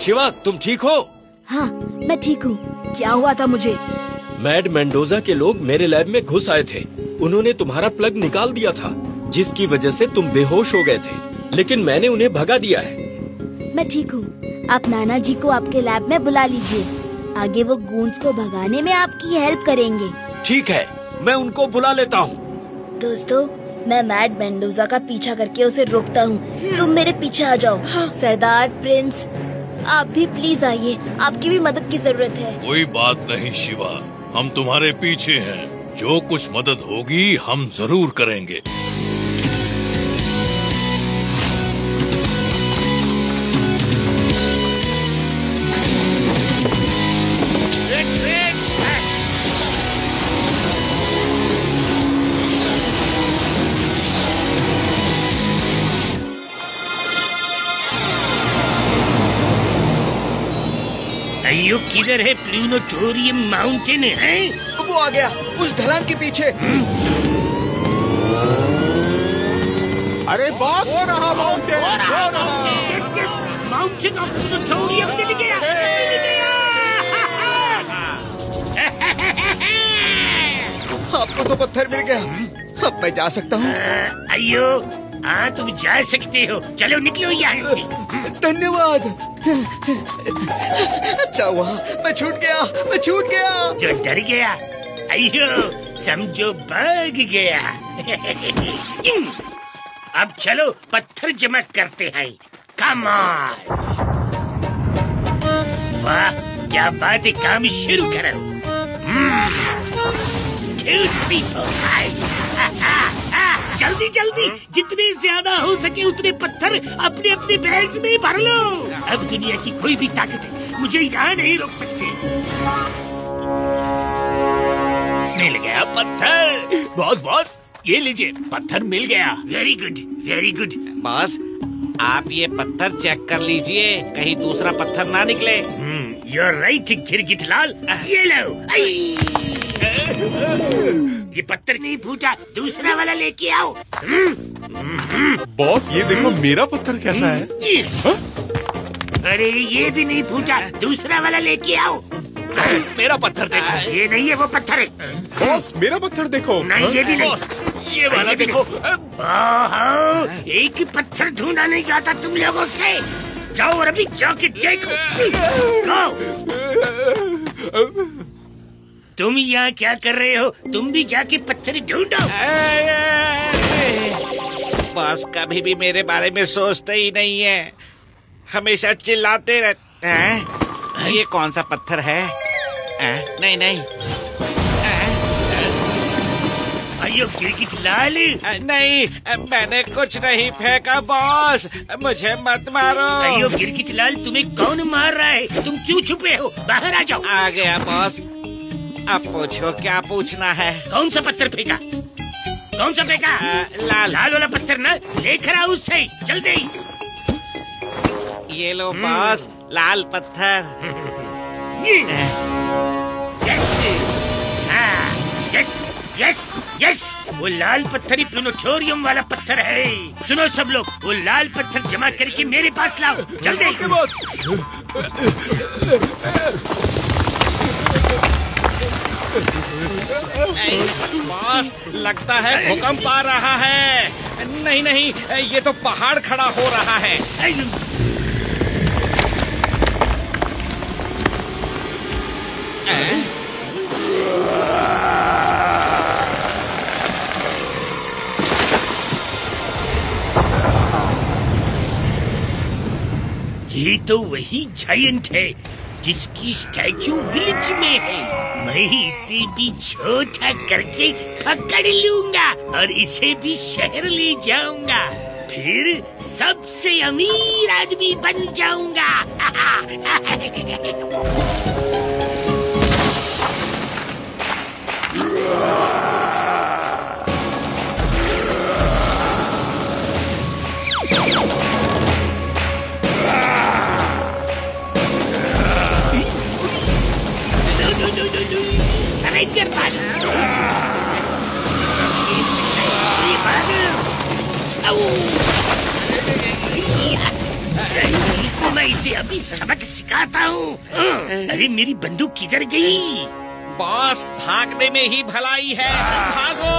शिवा, तुम ठीक हो? हाँ, मैं ठीक हूँ। क्या हुआ था मुझे? मैड मेंडोजा के लोग मेरे लैब में घुस आए थे। उन्होंने तुम्हारा प्लग निकाल दिया था, जिसकी वजह से तुम बेहोश हो गए थे, लेकिन मैंने उन्हें भगा दिया है। मैं ठीक हूँ। आप नाना जी को आपके लैब में बुला लीजिए। आगे वो गूंज को भगाने में आपकी हेल्प करेंगे। ठीक है, मैं उनको बुला लेता हूँ। दोस्तों, मैं मैड मेंडोजा का पीछा करके उसे रोकता हूँ। तुम मेरे पीछे आ जाओ। सरदार, प्रिंस, आप भी प्लीज आइए, आपकी भी मदद की जरूरत है। कोई बात नहीं शिवा, हम तुम्हारे पीछे हैं। जो कुछ मदद होगी हम जरूर करेंगे। अयो किधर है प्लूनोटोरियम माउंटेन है? वो आ गया, उस ढलान के पीछे। अरे बॉस, वो रहा माउंटेन, वो रहा। यस यस, माउंटेन ऑफ प्लूनोटोरियम मिल गया, मिल गया। आपको तो पत्थर मिल गया, अब मैं जा सकता हूँ। अयो हाँ तुम जा सकते हो, चलो निकलो यहाँ से। धन्यवाद। अच्छा हुआ मैं छूट गया। जो डर गया अयो समझो भाग गया। अब चलो पत्थर जमा करते हैं। Come on. वाह क्या बात है, काम शुरू करो। 2 3 4 5। जल्दी जल्दी जितने ज्यादा हो सके उतने पत्थर अपने अपने बैग्स में भर लो। अब दुनिया की कोई भी ताकत मुझे यहाँ नहीं रोक सकती। मिल गया पत्थर। बॉस ये लीजिए पत्थर मिल गया। Very good very good. Boss आप ये पत्थर चेक कर लीजिए, कहीं दूसरा पत्थर ना निकले। यू आर राइट गिरगिटलाल, ये लो। ये पत्थर नहीं फूटा, दूसरा वाला लेके आओ। बॉस ये देखो मेरा पत्थर कैसा है। अरे ये भी नहीं फूटा, दूसरा वाला लेके आओ। मेरा पत्थर देखो। ये नहीं है वो पत्थर है। बॉस मेरा पत्थर देखो। नहीं ये भी नहीं। ये वाला देखो। एक ही पत्थर ढूंढा नहीं जाता तुम लोगों से। जाओ और अभी जाके देखो। तुम यहाँ क्या कर रहे हो? तुम भी जाके पत्थर ढूंढो। बॉस कभी भी मेरे बारे में सोचते ही नहीं है, हमेशा चिल्लाते रहते हैं। ये कौन सा पत्थर है? नहीं अयो गिरगिटलाल। नहीं मैंने कुछ नहीं फेंका बॉस, मुझे मत मारो। अयो गिरगिटलाल तुम्हें कौन मार रहा है? तुम क्यों छुपे हो? बाहर आ जाओ। आ गया बॉस, अब पूछो क्या पूछना है। कौन सा पत्थर फेंका? कौन सा फेंका? लाल वाला पत्थर ना, लेकर आओ उससे जल्दी। ये लो बॉस लाल पत्थर। यस यस वो लाल पत्थर ही प्लूटोरियम वाला पत्थर है। सुनो सब लोग, वो लाल पत्थर जमा करके मेरे पास लाओ जल्दी। बॉस लगता है भूकंप आ रहा है। नहीं ये तो पहाड़ खड़ा हो रहा है। ये तो वही जायंट है जिसकी स्टैचू विलेज में है। मैं इसे भी छोटा करके पकड़ लूंगा और इसे भी शहर ले जाऊंगा, फिर सबसे अमीर आदमी बन जाऊंगा। सरेंडर मैं इसे अभी सबक सिखाता हूँ। अरे मेरी बंदूक किधर गई? बॉस भागने में ही भलाई है, भागो।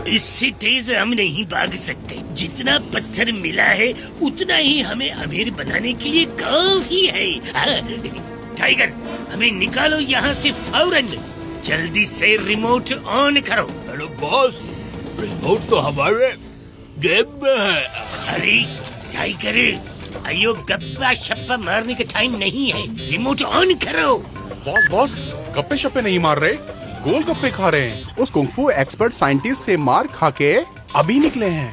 इससे तेज हम नहीं भाग सकते। जितना पत्थर मिला है उतना ही हमें अमीर बनाने के लिए काफी है। टाइगर हमें निकालो यहाँ से फौरन। जल्दी से रिमोट ऑन करो। हेलो बॉस, रिमोट तो हमारे जेब में है। अरे टाइगर अयो गप्पा शप्पा मारने का टाइम नहीं है, रिमोट ऑन करो। बॉस गप्पे शप्पे नहीं मार रहे, गोल गप्पे खा रहे हैं। उस कुंफू एक्सपर्ट साइंटिस्ट से मार खा के अभी निकले हैं।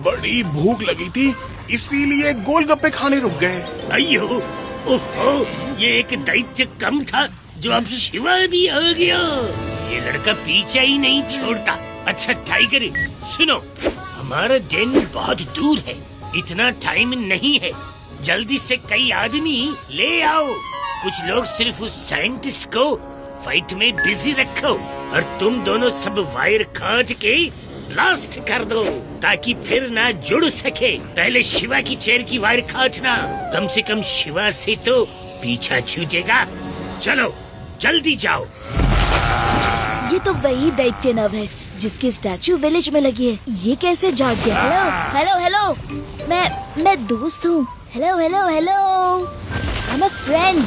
बड़ी भूख लगी थी इसीलिए गोल गप्पे खाने रुक गए। अयो ओहो, ये एक दैत्य कम था जो अब शिवा भी हो गया। ये लड़का पीछा ही नहीं छोड़ता। अच्छा टाइगर सुनो, हमारा den बहुत दूर है, इतना टाइम नहीं है, जल्दी से कई आदमी ले आओ। कुछ लोग सिर्फ उस साइंटिस्ट को फाइट में बिजी रखो और तुम दोनों सब वायर काट के ब्लास्ट कर दो ताकि फिर ना जुड़ सके। पहले शिवा की चेयर की वायर काटना, कम से कम शिवा से तो पीछा छूटेगा। चलो जल्दी जाओ। ये तो वही दैत्य नव है जिसकी स्टैचू विलेज में लगी है। ये कैसे जाग गया? हेलो हेलो हेलो, मैं दोस्त हूँ। Hello hello hello, I am a friend.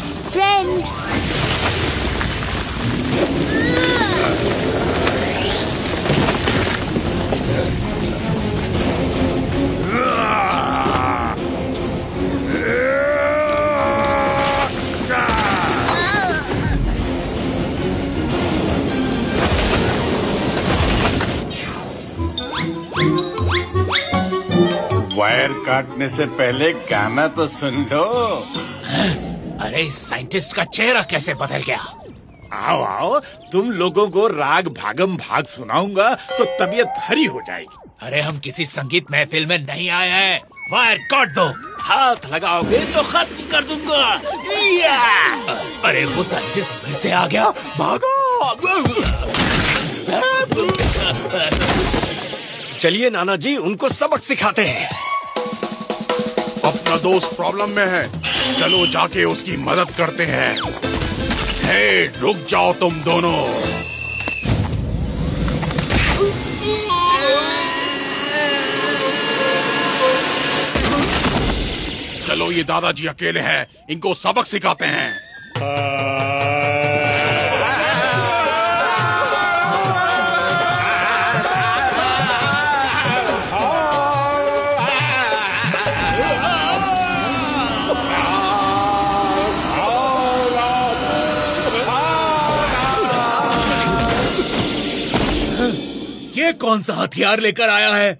Wire काटने से पहले गाना तो सुन लो। अरे इस साइंटिस्ट का चेहरा कैसे बदल गया? आओ आओ, तुम लोगों को राग भागम भाग सुनाऊंगा तो तबीयत हरी हो जाएगी। अरे हम किसी संगीत महफिल में नहीं आए हैं। वायर काट दो। हाथ लगाओगे तो खत्म कर दूंगा। अरे वो साइंटिस्ट फिर से आ गया, भागो। चलिए नाना जी, उनको सबक सिखाते हैं। अपना दोस्त प्रॉब्लम में है, चलो जाके उसकी मदद करते हैं। हे, रुक जाओ तुम दोनों। चलो ये दादाजी अकेले हैं, इनको सबक सिखाते हैं। ये कौन सा हथियार लेकर आया है?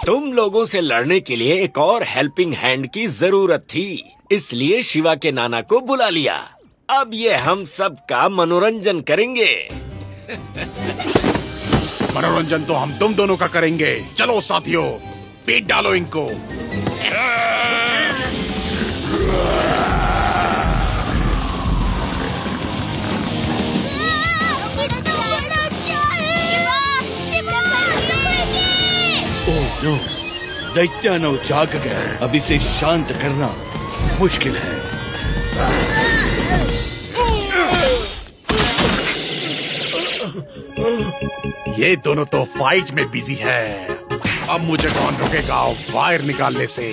तुम लोगों से लड़ने के लिए एक और हेल्पिंग हैंड की जरूरत थी, इसलिए शिवा के नाना को बुला लिया। अब ये हम सब का मनोरंजन करेंगे। मनोरंजन तो हम तुम दोनों का करेंगे। चलो साथियों, पीट डालो इनको। नो, दैत्यानव जाग गया। अब इसे शांत करना मुश्किल है। ये दोनों तो फाइट में बिजी है। अब मुझे कौन रोकेगा वायर निकालने से?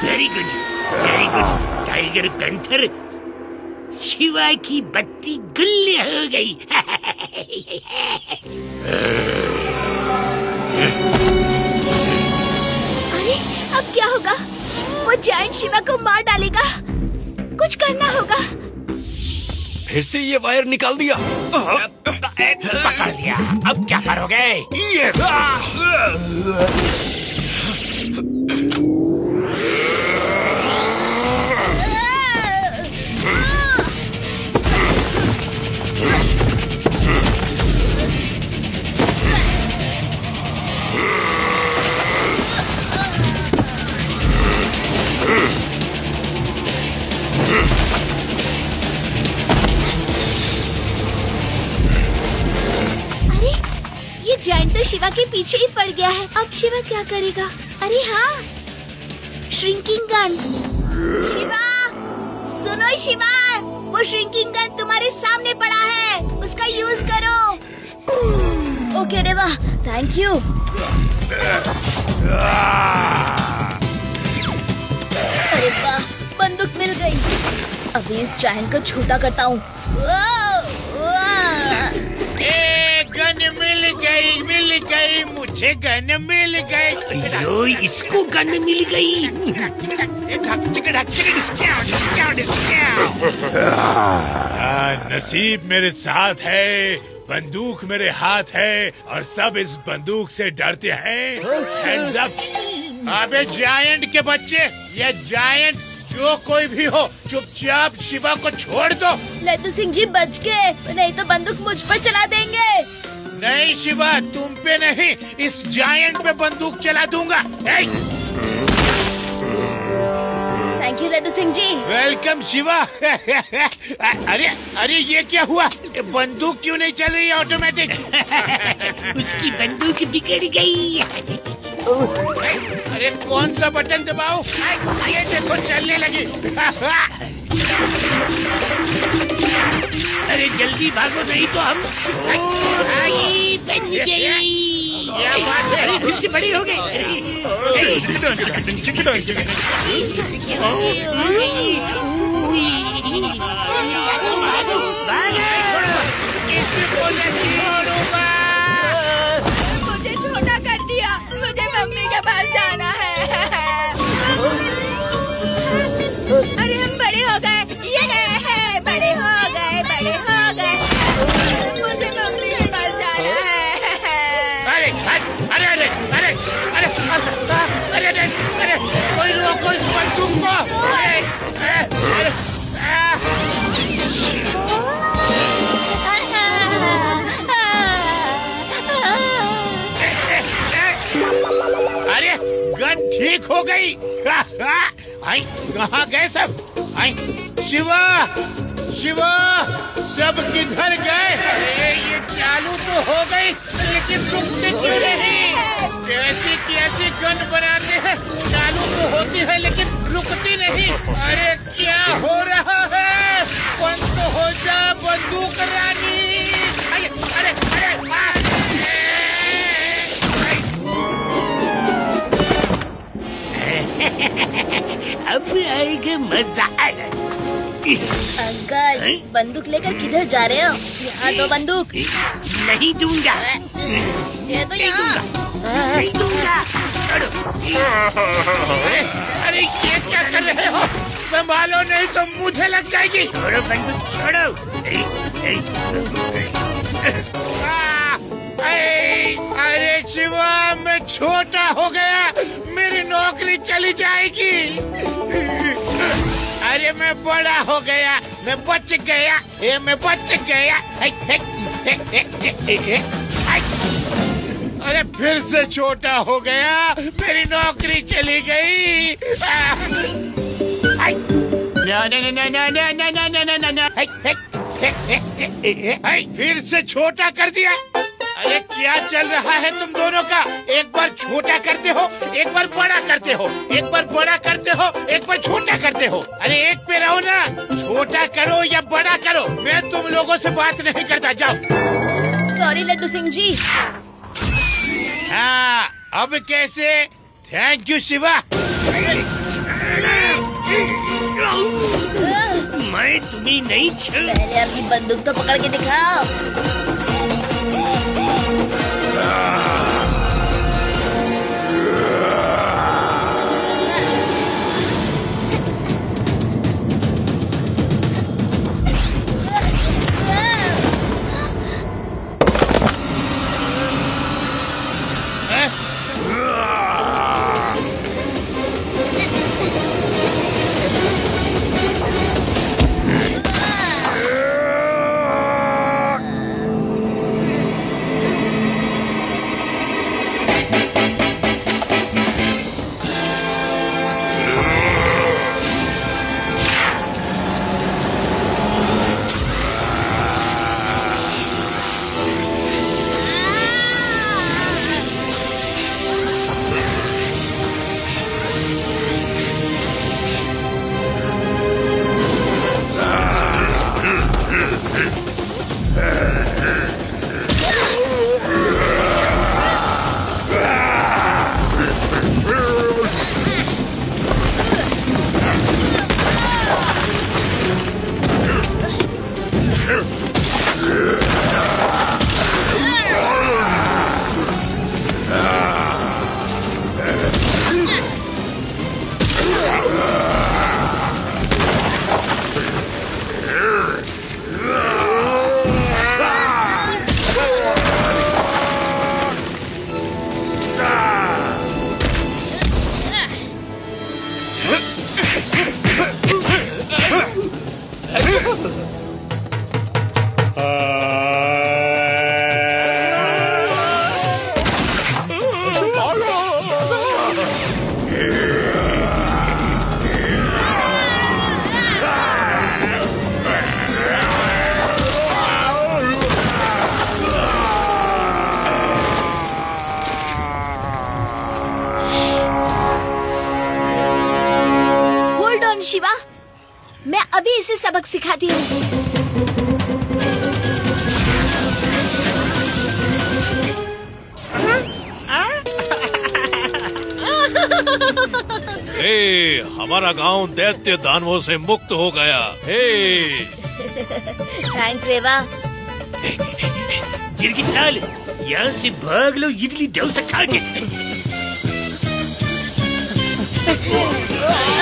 Very good, very good. Tiger panther, Shiva की बत्ती गुल्ली हो गई। अरे अब क्या होगा? वो जायंट शिवा को मार डालेगा। कुछ करना होगा। फिर से ये वायर निकाल दिया। पकड़ लिया। अब क्या करोगे? जायंट तो शिवा के पीछे ही पड़ गया है। अब शिवा क्या करेगा? अरे हाँ, श्रिंकिंग गन। शिवा, सुनो शिवा, वो श्रिंकिंग गन तुम्हारे सामने पड़ा है, उसका यूज करो। Okay Reva, thank you. अरे वाह, बंदूक मिल गई। अभी इस जायंट को छोटा करता हूँ। गन मिल गई, मुझे गन मिल गई। यो, इसको गन मिल गई। नसीब मेरे साथ है, बंदूक मेरे हाथ है और सब इस बंदूक से डरते हैं। Hands up. अबे जायंट के बच्चे, ये जायंट जो कोई भी हो चुपचाप शिवा को छोड़ दो। लड्डू सिंह जी बच गए, नहीं तो बंदूक मुझ पर चला देंगे। नहीं शिवा, तुम पे नहीं, इस जायंट पे बंदूक चला दूंगा। Thank you Laddu Singh ji. Welcome Shiva. अरे अरे ये क्या हुआ? बंदूक क्यों नहीं चल रही ऑटोमेटिक? उसकी बंदूक बिगड़ गई। अरे कौन सा बटन दबाऊं? ये देखो चलने लगी। अरे जल्दी भागो नहीं तो हम बन गई। क्या बात है? अरे फिर से बड़ी हो गई। मुझे छोटा कर दिया, मुझे मम्मी के पास जाना है। अरे हम बड़े हो गए, ये है बड़े हो गए, बड़े हो गए। मुझे मम्मी के पास जाना है। अरे अरे अरे अरे अरे अरे अरे अरे कोई रोको इस बंदूक को। अरे गन ठीक हो गई। आई कहाँ गए सब? आई शिवा, शिवा सब किधर गए? अरे ये चालू तो हो गई लेकिन रुकते क्यों नहीं? कैसी कैसी गन बनाते हैं, चालू तो होती है लेकिन रुकती नहीं। अरे क्या हो रहा है? बंद तो हो जा बंदूक रानी। अरे अरे अरे अब आएगा मजा। अंकल बंदूक लेकर किधर जा रहे हो? यहाँ दो बंदूक। नहीं दूंगा। ये तो यहाँ। नहीं दूंगा। अरे ये क्या कर रहे हो? संभालो नहीं तो मुझे लग जाएगी। छोड़ो बंदूक छोड़ो। अरे शिवा मैं छोटा हो गया, मेरी नौकरी चली जाएगी। अरे मैं बड़ा हो गया, मैं बच गया, ये मैं बच गया। अरे फिर से छोटा हो गया, मेरी नौकरी चली गई। फिर से छोटा कर दिया। अरे क्या चल रहा है तुम दोनों का? एक बार छोटा करते हो, एक बार बड़ा करते हो, एक बार बड़ा करते हो, एक बार छोटा करते हो। अरे एक पे रहो ना, छोटा करो या बड़ा करो, मैं तुम लोगों से बात नहीं करता। जाओ। सॉरी लड्डू सिंह जी। हाँ अब कैसे? Thank you Shiva. मैं तुम्हें नहीं छोड़। पहले अपनी बंदूक तो पकड़ के दिखाओ। हे, हमारा गांव दैत्य दानवों से मुक्त हो गया। हे, थैंक्स रेवा। गिरगिट लाल, यहाँ से भाग लो इडली डोसा खा के।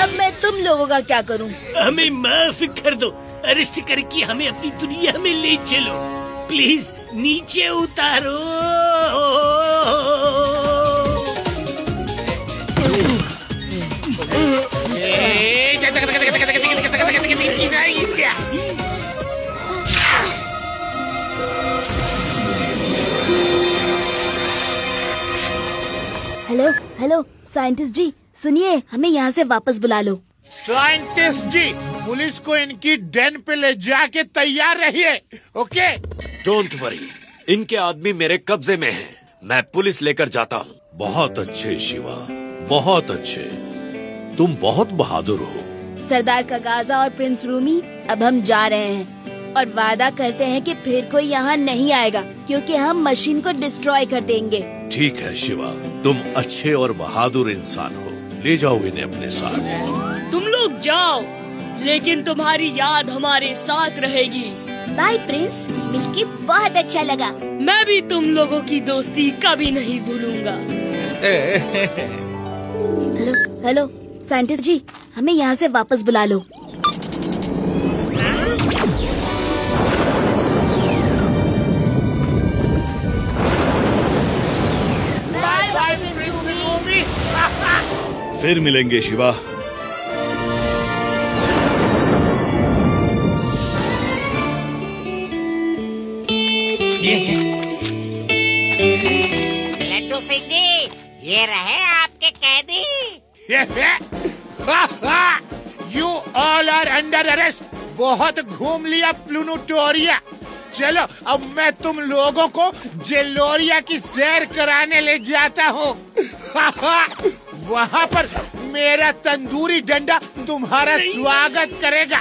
अब मैं तुम लोगों का क्या करूं? हमें माफ कर दो, अरेस्ट करके हमें अपनी दुनिया में ले चलो। प्लीज नीचे उतारो। हेलो हेलो साइंटिस्ट जी, सुनिए, हमें यहाँ से वापस बुला लो। साइंटिस्ट जी, पुलिस को इनकी डेन पे ले जाके तैयार रहिए। ओके? डोंट वरी, इनके आदमी मेरे कब्जे में हैं। मैं पुलिस लेकर जाता हूँ। बहुत अच्छे शिवा, बहुत अच्छे। तुम बहुत बहादुर हो। सरदार कगाजा और प्रिंस रूमी, अब हम जा रहे हैं और वादा करते हैं कि फिर कोई यहाँ नहीं आएगा, क्योंकि हम मशीन को डिस्ट्रॉय कर देंगे। ठीक है शिवा, तुम अच्छे और बहादुर इंसान हो। ले जाओ इन्हें अपने साथ। तुम लोग जाओ, लेकिन तुम्हारी याद हमारे साथ रहेगी। बाय प्रिंस, मिलके बहुत अच्छा लगा। मैं भी तुम लोगों की दोस्ती कभी नहीं भूलूंगा। हेलो हेलो साइंटिस्ट जी, हमें यहाँ से वापस बुला लो। Bye bye prince Rumi. फिर मिलेंगे शिवा। लड्डू सिंह जी, ये रहे आपके कैदी। You all are under arrest। बहुत घूम लिया प्लूटोरिया। चलो अब मैं तुम लोगों को जेलोरिया की सैर कराने ले जाता हूँ। वहाँ पर मेरा तंदूरी डंडा तुम्हारा स्वागत करेगा।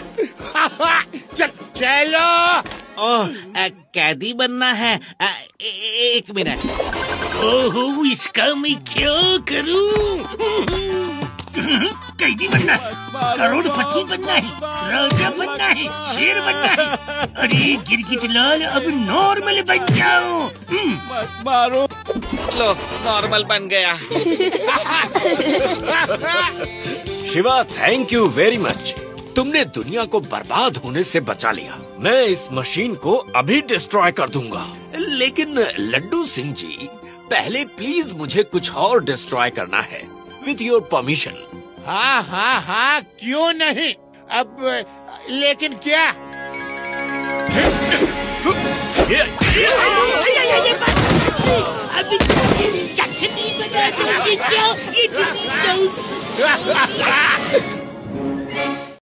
चलो। कैदी बनना है। एक मिनट। ओहो, इसका मैं क्या करूं? कैदी बनना है, करोड़पति बनना है, राजा बनना है, शेर बनना है। अरे गिरगिट लाल, अब नॉर्मल बन जाओ। मारो। लो, नॉर्मल बन गया। Shiva, thank you very much. तुमने दुनिया को बर्बाद होने से बचा लिया। मैं इस मशीन को अभी डिस्ट्रॉय कर दूंगा। लेकिन लड्डू सिंह जी, पहले प्लीज मुझे कुछ और डिस्ट्रॉय करना है, विथ योर परमिशन। हाँ हाँ हाँ, क्यों नहीं। अब लेकिन क्या? अभी चटनी बना दोगे क्या?